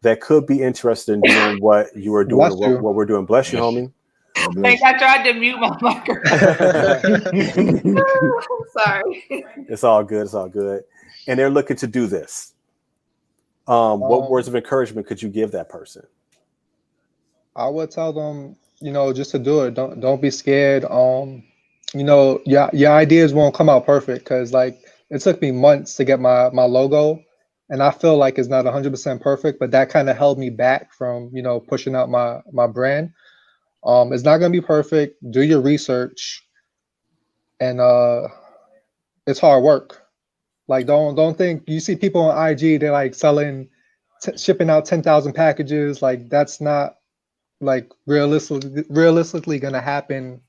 that could be interested in doing what you are doing, Bless what we're doing. Bless you, Yes. homie. God I bless think I tried to mute my microphone. you. Sorry. It's all good. It's all good. And they're looking to do this. What words of encouragement could you give that person? I would tell them, just to do it. Don't be scared. Your ideas won't come out perfect because like it took me months to get my logo, and I feel like it's not 100% perfect, but that kind of held me back from pushing out my brand. It's not gonna be perfect. Do your research, and it's hard work. Like don't think you see people on IG, they're like shipping out 10,000 packages. Like that's not like realistically gonna happen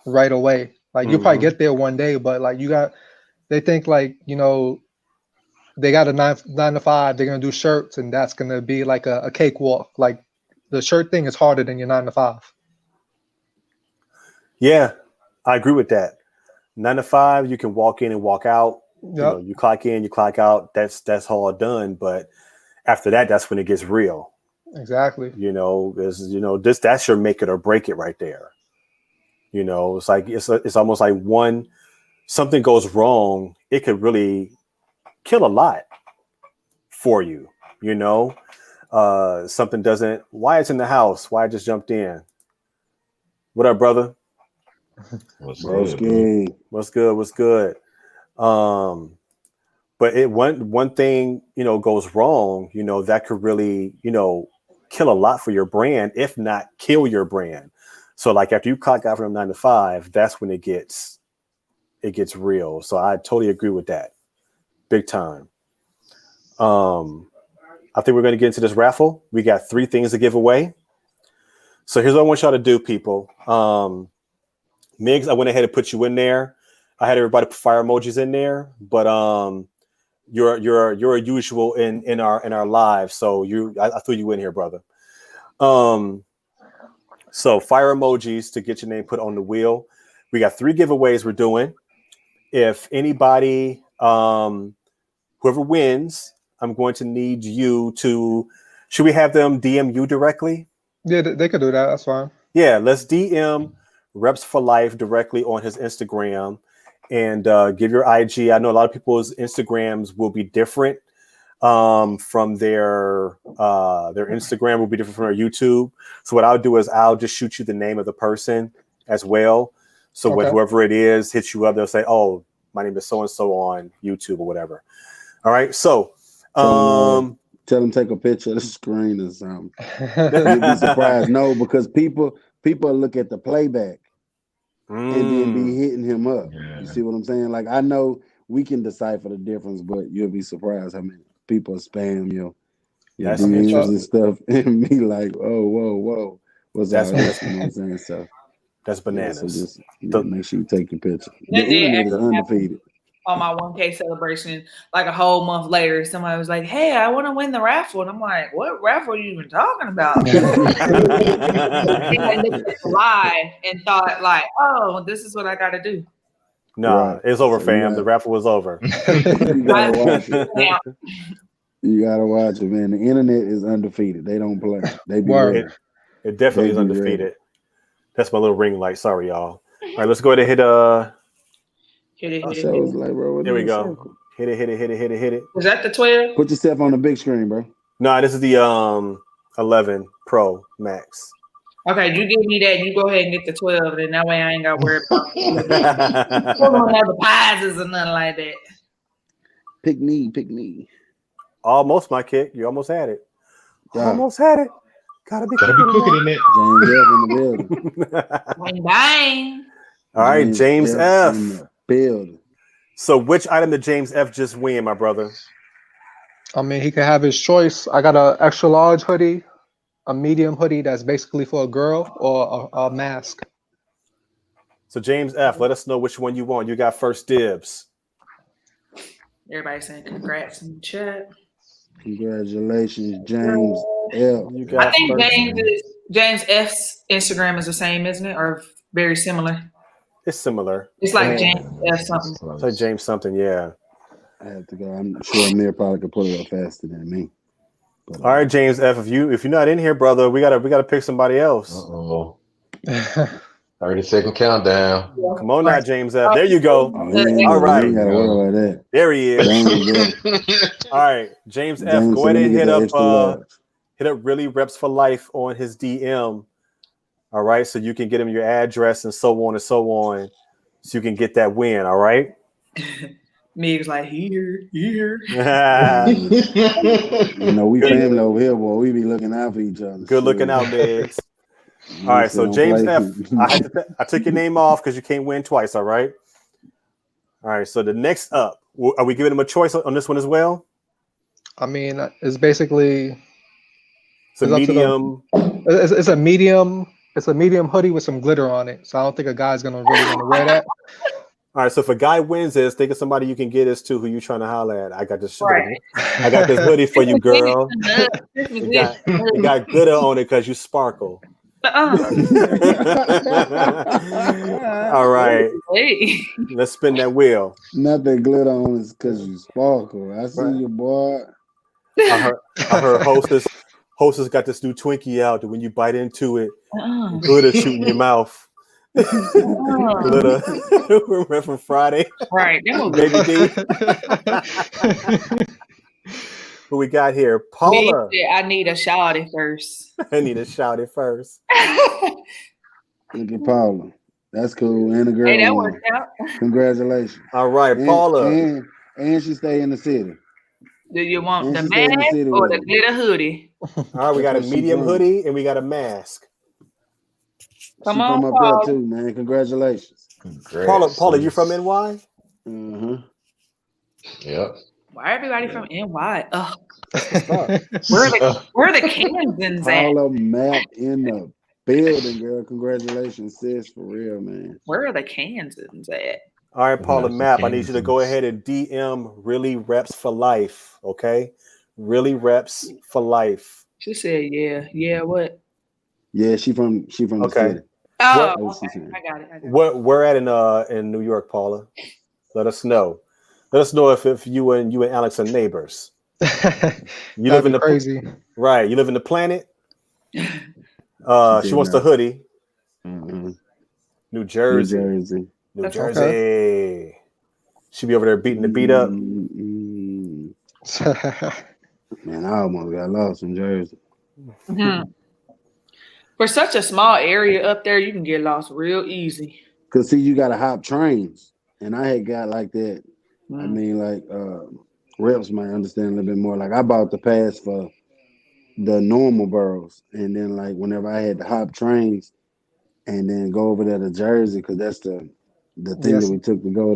right away. Like you'll probably get there one day, but like they think like they got a 9 to 5, they're gonna do shirts and that's gonna be like a cakewalk. Like the shirt thing is harder than your 9 to 5. Yeah, I agree with that. 9 to 5, you can walk in and walk out. Yep. You clock in, you clock out. That's all done. But after that, that's when it gets real. Exactly. That's your make it or break it right there. It's like it's almost like something goes wrong, it could really kill a lot for you. Something doesn't. Why it's in the house? Why I just jumped in? What up, brother? What's Broski. What's good? What's good? But one thing goes wrong. That could really kill a lot for your brand, if not kill your brand. So like after you clock out from 9 to 5, that's when it gets real. So I totally agree with that, big time. I think we're going to get into this raffle. We got 3 things to give away. So here's what I want y'all to do, people. Migs, I went ahead and put you in there. I had everybody put fire emojis in there, but you're a usual in our live, so I threw you in here, brother. So fire emojis to get your name put on the wheel. We got 3 giveaways we're doing. If anybody, whoever wins, I'm going to need you to. Should we have them DM you directly? Yeah, they could do that. That's fine. Yeah, let's DM Reps for Life directly on his Instagram and give your IG. I know a lot of people's Instagrams will be different from their Instagram will be different from their YouTube. So what I'll do is I'll just shoot you the name of the person as well. So when whoever it is hits you up, they'll say, "Oh, my name is so and so on YouTube or whatever." All right. So tell them take a picture of the screen or something. You'd be surprised. No, because people look at the playback and then be hitting him up. Yeah. You see what I'm saying? Like I know we can decipher the difference, but you'll be surprised how many people spam your DMs and stuff and be like, "Oh, whoa, what's that?" You know what I'm saying? So that's bananas. So just make sure you take your picture. The That did internet is undefeated. on my 1K celebration, like a whole month later, somebody was like, "Hey, I want to win the raffle," and I'm like, "What raffle are you even talking about?" I looked at the live and thought, like, "Oh, this is what I got to do." Nah, Right. it's over, So fam. The raffle was over. you gotta watch it. Now, You gotta watch it, man. The internet is undefeated. They don't play. They be Word. ready. It definitely is They be ready. undefeated. That's my little ring light. Sorry, y'all. All right, let's go ahead and hit hit it, I hit it, show hit was it. like, bro, what there is we the go. circle? Hit it. Was that the 12? Put yourself on the big screen, bro. No, this is the 11 Pro Max. Okay, you give me that. You go ahead and get the 12, and that way I ain't got to worry about pulling other prizes or nothing like that. Pick me. Almost, my kick. You almost had it. Yeah. Almost had it. Gotta be Gotta be cooking in it. James F in the building. Bang, bang. All right, James F. in the building. So, which item did James F just win, my brother? I mean, he can have his choice. I got a extra large hoodie, a medium hoodie that's basically for a girl, or a mask. So, James F, let us know which one you want. You got first dibs. Everybody saying congrats in the chat. Congratulations, James F. You I got think first. James F's Instagram is the same, isn't it? Or very similar. It's similar. It's like Yeah. James F something. It's like James something, yeah. I have to go. I'm sure Amir probably could pull it up faster than me. But, All right, James F. If you're not in here, brother, we gotta pick somebody else. Uh-oh. 30-second countdown. Come on now, James F. There you go. All right. You ain't gotta worry about that. There he is. James, All right, James F. James, Go so ahead let me and get hit that up extra large. Really Reps for Life on his DM. All right, so you can get him your address and so on, so you can get that win. All right. Meg's like here. You know, we family over here, boy. We be looking out for each other. Good looking out, Migs. All right, so James F. I took your name off because you can't win twice. All right. All right. So the next up, are we giving him a choice on this one as well? I mean, it's basically It's a medium. It's a medium. It's a medium hoodie with some glitter on it. So I don't think a guy's gonna really want to wear that. All right, so if a guy wins this, think of somebody you can get this to who you trying to holler at. I got this. Right. I got this hoodie for you, girl. It got glitter on it because you sparkle. All right, let's spin that wheel. Nothing glitter on is because you sparkle. I see you, boy. I heard hostess got this new Twinkie out that when you bite into it, glitter shoot in your mouth. Glitter. Remember from Friday? Right. Baby D. Who we got here? Paula. I need a shawty first. I need to shout it first. Look at Paula. That's cool. And the girl. Hey, that worked out. Congratulations. All right, Paula. And she stay in the city. Do you want And the she stay in the mask city or with the it. glitter hoodie? All right, we got a medium hoodie and we got a mask. Come she on, from up Paula. there too, man. Congratulations. Paula, you from NY? Mm-hmm. Yep. Why everybody from NY? Ugh. Where Where the Kansans at? Paula Map in the building, girl. Congratulations, sis. For real, man. Where are the Kansans at? All right, Paula Nice Map. I need you to Kansas. go ahead and DM Really Reps for Life. Okay, Really Reps for Life. She said, "Yeah, yeah." What? Yeah, she from the city. Oh, What- okay. I got it. Where at in New York, Paula? Let us know. Let us know if you and Alex are neighbors. You live in the crazy. Right. You live in the planet. She wants the hoodie. Mm-hmm. New Jersey. New That's Jersey. okay. She be over there beating the beat up. Mm-hmm. Man, I almost got lost in Jersey. Mhm. For such a small area up there, you can get lost real easy. Cause see, you gotta hop trains, and I had got like that. I mean, like reps might understand a little bit more. Like I bought the pass for the normal boroughs, and then like whenever I had to hop trains, and then go over there to Jersey, because that's the thing that we took to go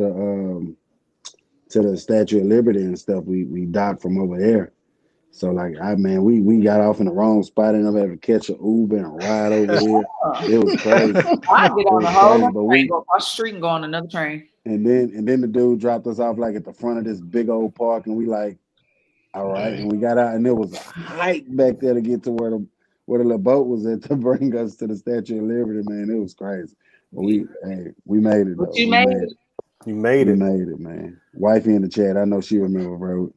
to the Statue of Liberty and stuff. We docked from over there, So like we got off in the wrong spot and I had to catch an Uber and ride over here. It was crazy. I get It on was the whole crazy. other But train, go across the street and go on another train. and then the dude dropped us off like at the front of this big old park and we like, all right. And we got out and there was a hike back there to get to where the little boat was at to bring us to the Statue of Liberty, man. It was crazy. But we made it But though. you We made made it. it. You made We it. made it, man. Wifey in the chat. I know she remember, bro.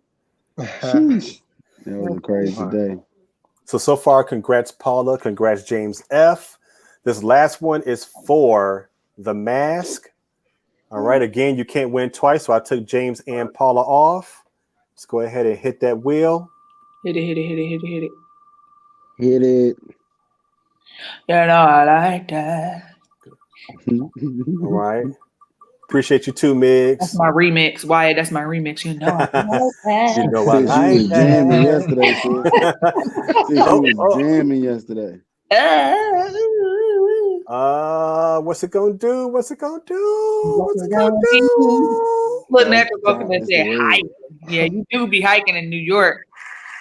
Sheesh. That was a crazy day. So far, congrats, Paula. Congrats, James F. This last one is for the mask. All right. Again, you can't win twice. So I took James and Paula off. Let's go ahead and hit that wheel. Hit it, hit it, hit it, hit it, hit it. Hit it. You know I like that. All right. Appreciate you too, That's Migs. my remix. Wyatt, that's my remix. You know I like that. You know I Sis, you like was jamming yesterday, sis. that. Sis, you was jamming yesterday. What's it gonna do? What's it gonna do? What's it gonna Look, do? Natural Broken that That's said the word. hiking. Yeah, you do be hiking in New York.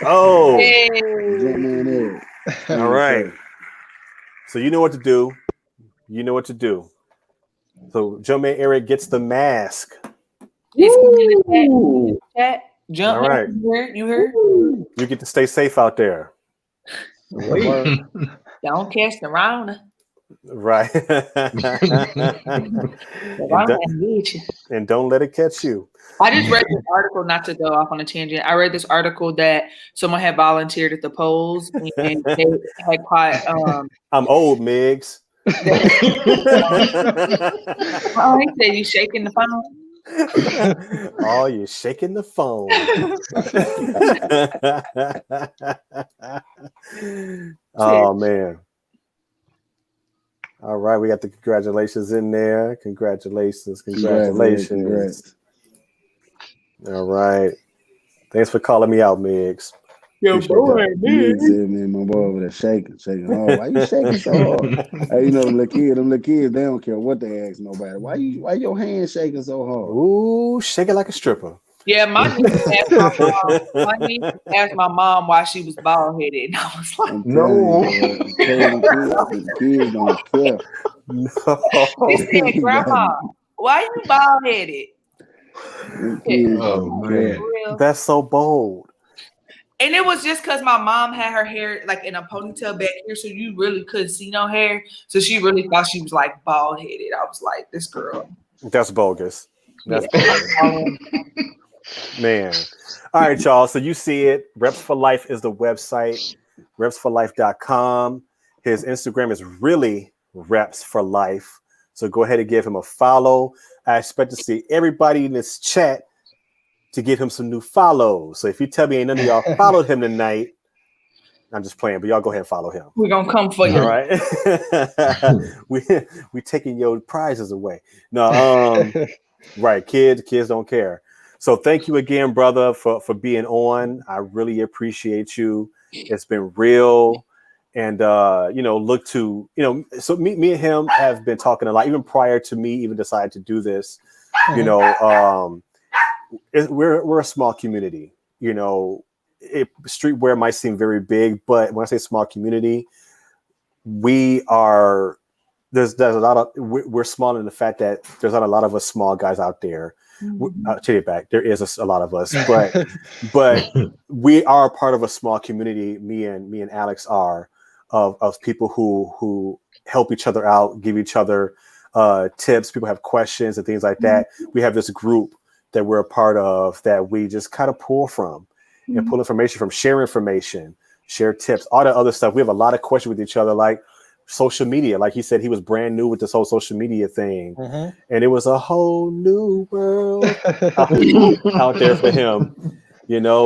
Oh, Hey. Jumpman Eric. all right. So you know what to do. You know what to do. So Jumpman Eric gets the mask. It's in the chat. Jump, All right. You heard? You get to stay safe out there. Don't catch the Rona. Right. And don't let it catch you. I just read this article, not to go off on a tangent. I read this article that someone had volunteered at the polls and they had caught I'm old, Migs. oh, he said you shaking the phone. Oh, you're shaking the phone. Oh man. All right, we got the congratulations in there. Congratulations. Congrats. All right. Thanks for calling me out, Migs. Yo, boy, Migs said, man, my boy over there shaking hard. Why you shaking so hard? Hey, you know them little kids, they don't care what they ask nobody. Why your hands shaking so hard? Ooh, shaking like a stripper. Yeah, my niece asked my mom why she was bald headed. And I was like, No. The kids don't care. No. She said, Grandma, why you bald headed? Oh man. That's so bold. And it was just because my mom had her hair like in a ponytail back here, so you really couldn't see no hair. So she really thought she was like bald headed. I was like, this girl. That's bogus. That's bogus. Man. All right, y'all. So you see it. Reps for Life is the website. repsforlife.com. His Instagram is really Reps for Life. So go ahead and give him a follow. I expect to see everybody in this chat to give him some new follows. So if you tell me ain't none of y'all followed him tonight, I'm just playing, but y'all go ahead and follow him. We're gonna come for you. All right. we taking your prizes away. No, right. Kids don't care. So thank you again, brother, for being on. I really appreciate you. It's been real. And look to, so me and him have been talking a lot, even prior to me even deciding to do this. We're a small community. Streetwear might seem very big, but when I say small community, we are there's a lot of we're small in the fact that there's not a lot of us small guys out there. I'll take it back. There is a lot of us, but we are part of a small community. Me and Alex are of people who help each other out, give each other tips. People have questions and things like that. We have this group that we're a part of that we just kind of pull from and pull information from, share information, share tips, all that other stuff. We have a lot of questions with each other, like social media. Like he said, he was brand new with this whole social media thing. And it was a whole new world out there for him,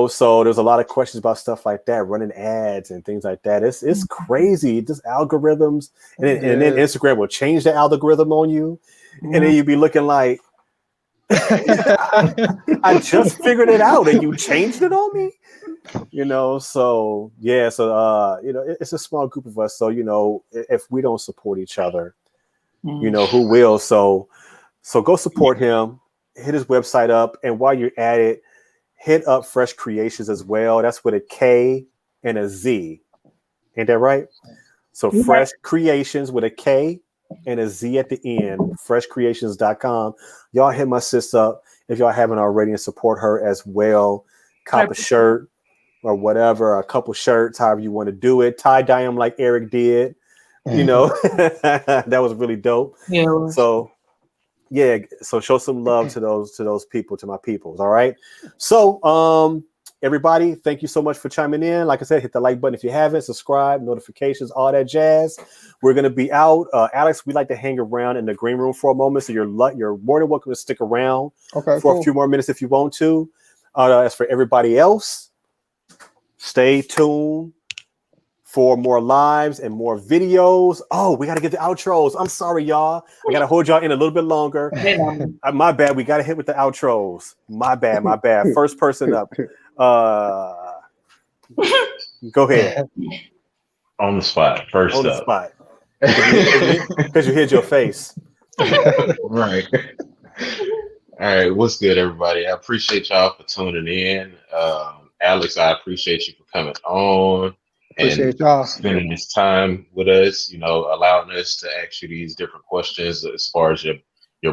so there's a lot of questions about stuff like that, running ads and things like that. It's crazy, just algorithms. And then Instagram will change the algorithm on you. And then you'd be looking like, I just figured it out and you changed it on me, so yeah. So, it's a small group of us. So, if we don't support each other, who will? So go support him, hit his website up. And while you're at it, hit up Fresh Creations as well. That's with a K and a Z. Ain't that right? So Fresh Creations with a K and a Z at the end, freshcreations.com. Y'all hit my sis up if y'all haven't already and support her as well. Cop a shirt or whatever, a couple shirts, however you want to do it. Tie-dye them like Eric did. You know, that was really dope. Yeah. So show some love to those people, to my peoples. All right. So everybody, thank you so much for chiming in. Like I said, hit the like button if you haven't, subscribe, notifications, all that jazz. We're gonna be out. Alex, we like to hang around in the green room for a moment. So you're more than welcome to stick around for a few more minutes if you want to. As for everybody else, stay tuned for more lives and more videos. Oh, we got to get the outros. I'm sorry, y'all. I got to hold y'all in a little bit longer. My bad. We got to hit with the outros. My bad. First person up. Go ahead. On the spot. First On up. the spot. Because you hid your face. Right. All right. What's good, everybody? I appreciate y'all for tuning in. Alex, I appreciate you for coming on. Appreciate y'all spending this time with us, allowing us to ask you these different questions as far as your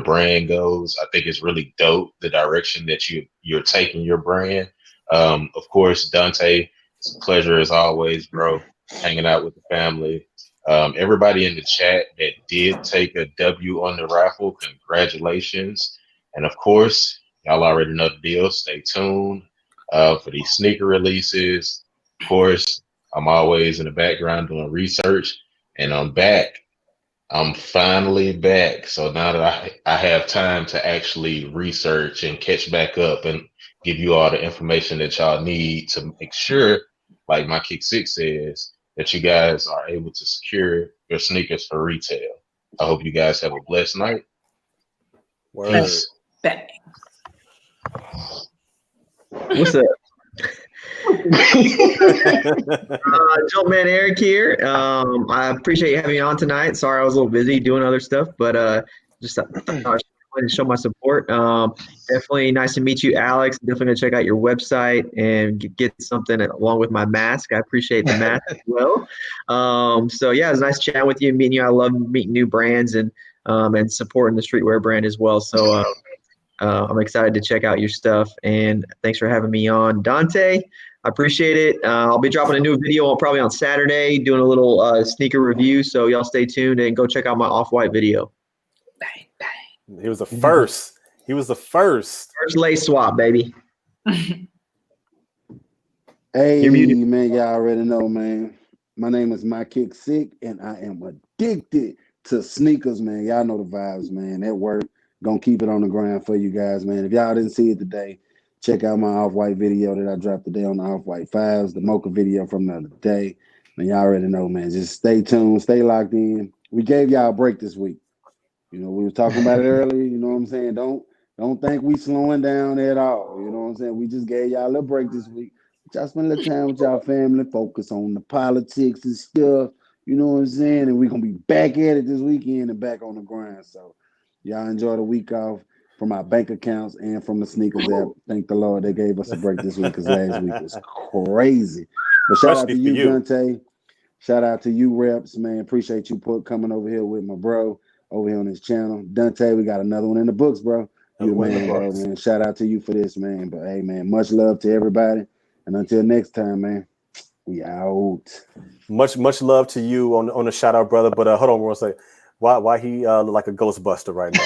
brand goes. I think it's really dope, the direction that you're taking your brand. Of course, Dante, it's a pleasure as always, bro, hanging out with the family. Everybody in the chat that did take a W on the raffle, congratulations. And of course, y'all already know the deal. Stay tuned for these sneaker releases. Of course, I'm always in the background doing research, and I'm back. I'm finally back. So now that I have time to actually research and catch back up and give you all the information that y'all need to make sure, like my Kik 6 says, that you guys are able to secure your sneakers for retail. I hope you guys have a blessed night. Word. Peace. What's up? Jumpman Eric here. I appreciate you having me on tonight. Sorry I was a little busy doing other stuff, but just wanted to show my support. Definitely nice to meet you, Alex. Definitely gonna check out your website and get something along with my mask. I appreciate the mask as well. So yeah, it was nice chatting with you and meeting you. I love meeting new brands and supporting the streetwear brand as well. So I'm excited to check out your stuff, and thanks for having me on, Dante. I appreciate it. I'll be dropping a new video probably on Saturday, doing a little sneaker review. So y'all stay tuned and go check out my Off-White video. Bang, bang. He was the first. First lace swap, baby. Hey, man, y'all already know, man. My name is My Kik Sick, and I am addicted to sneakers, man. Y'all know the vibes, man. That work. Gonna keep it on the ground for you guys, man. If y'all didn't see it today, check out my Off-White video that I dropped today on the Off-White Files, the Mocha video from the other day. And y'all already know, man. Just stay tuned, stay locked in. We gave y'all a break this week. We were talking about it earlier. You know what I'm saying? Don't think we slowing down at all. You know what I'm saying? We just gave y'all a little break this week. Y'all spend a little time with y'all family, focus on the politics and stuff. You know what I'm saying? And we're gonna be back at it this weekend and back on the grind. So y'all enjoy the week off from our bank accounts and from the sneakers app. Thank the Lord they gave us a break this week because last week was crazy. But shout out to you, Dante. Shout out to you, Reps, man. Appreciate you coming over here with my bro over here on his channel. Dante, we got another one in the books, bro. You man, bro, man. Shout out to you for this, man. But hey, man, much love to everybody. And until next time, man, we out. Much love to you on the shout out, brother. But hold on one second. Why he look like a Ghostbuster right now?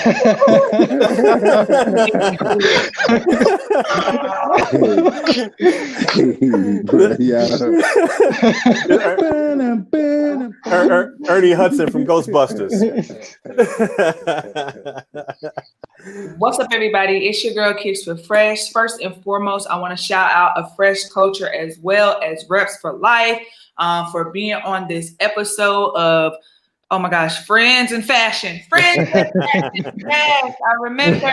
Ernie Hudson from Ghostbusters. What's up, everybody? It's your girl Kicks with Fresh. First and foremost, I want to shout out Afresh Culture as well as Reps for Life for being on this episode of, oh my gosh, Friends in Fashion. Friends in Fashion. Yes, I remember.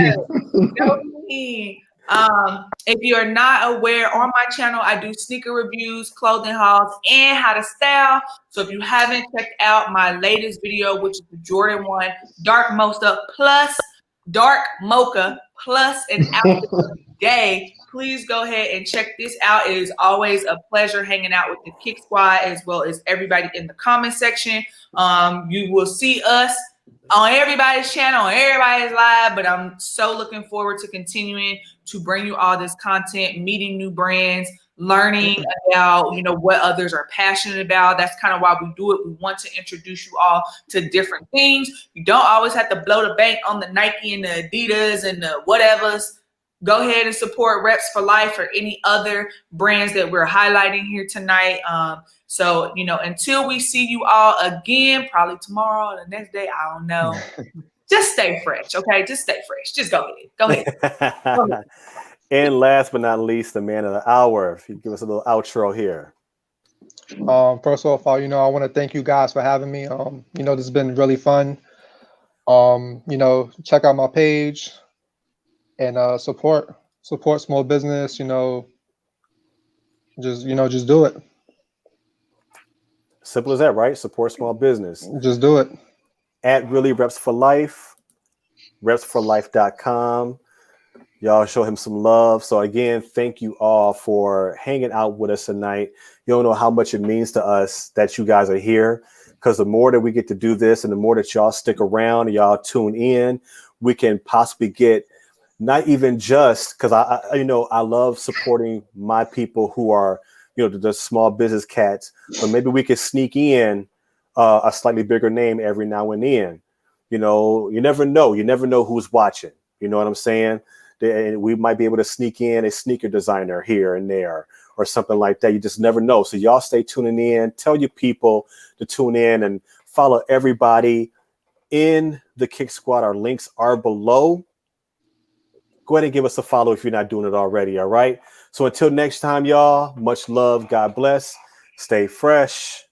If you're not aware, on my channel, I do sneaker reviews, clothing hauls, and how to style. So if you haven't checked out my latest video, which is the Jordan 1 Dark Mocha Plus an outfit day, please go ahead and check this out. It is always a pleasure hanging out with the Kik Squad as well as everybody in the comment section. You will see us on everybody's channel, on everybody's live, but I'm so looking forward to continuing to bring you all this content, meeting new brands, learning about, what others are passionate about. That's kind of why we do it. We want to introduce you all to different things. You don't always have to blow the bank on the Nike and the Adidas and the whatevers. Go ahead and support Reps for Life or any other brands that we're highlighting here tonight. So, until we see you all again, probably tomorrow or the next day, I don't know. Just stay fresh, okay? Just stay fresh. Just go ahead. Go ahead. Go ahead. And last but not least, the man of the hour. If you give us a little outro here. First of all, I want to thank you guys for having me. This has been really fun. Check out my page and support small business. Just do it. Simple as that, right? Support small business. Just do it. At Really Reps for Life, repsforlife.com. Y'all show him some love. So again, thank you all for hanging out with us tonight. You don't know how much it means to us that you guys are here, because the more that we get to do this and the more that y'all stick around and y'all tune in, we can possibly get not even just because I love supporting my people who are, the small business cats, but maybe we could sneak in a slightly bigger name every now and then. You never know. You never know who's watching. You know what I'm saying? And we might be able to sneak in a sneaker designer here and there or something like that. You just never know. So y'all stay tuning in. Tell your people to tune in and follow everybody in the Kik Squad. Our links are below. Go ahead and give us a follow if you're not doing it already. All right. So until next time, y'all, much love. God bless. Stay fresh.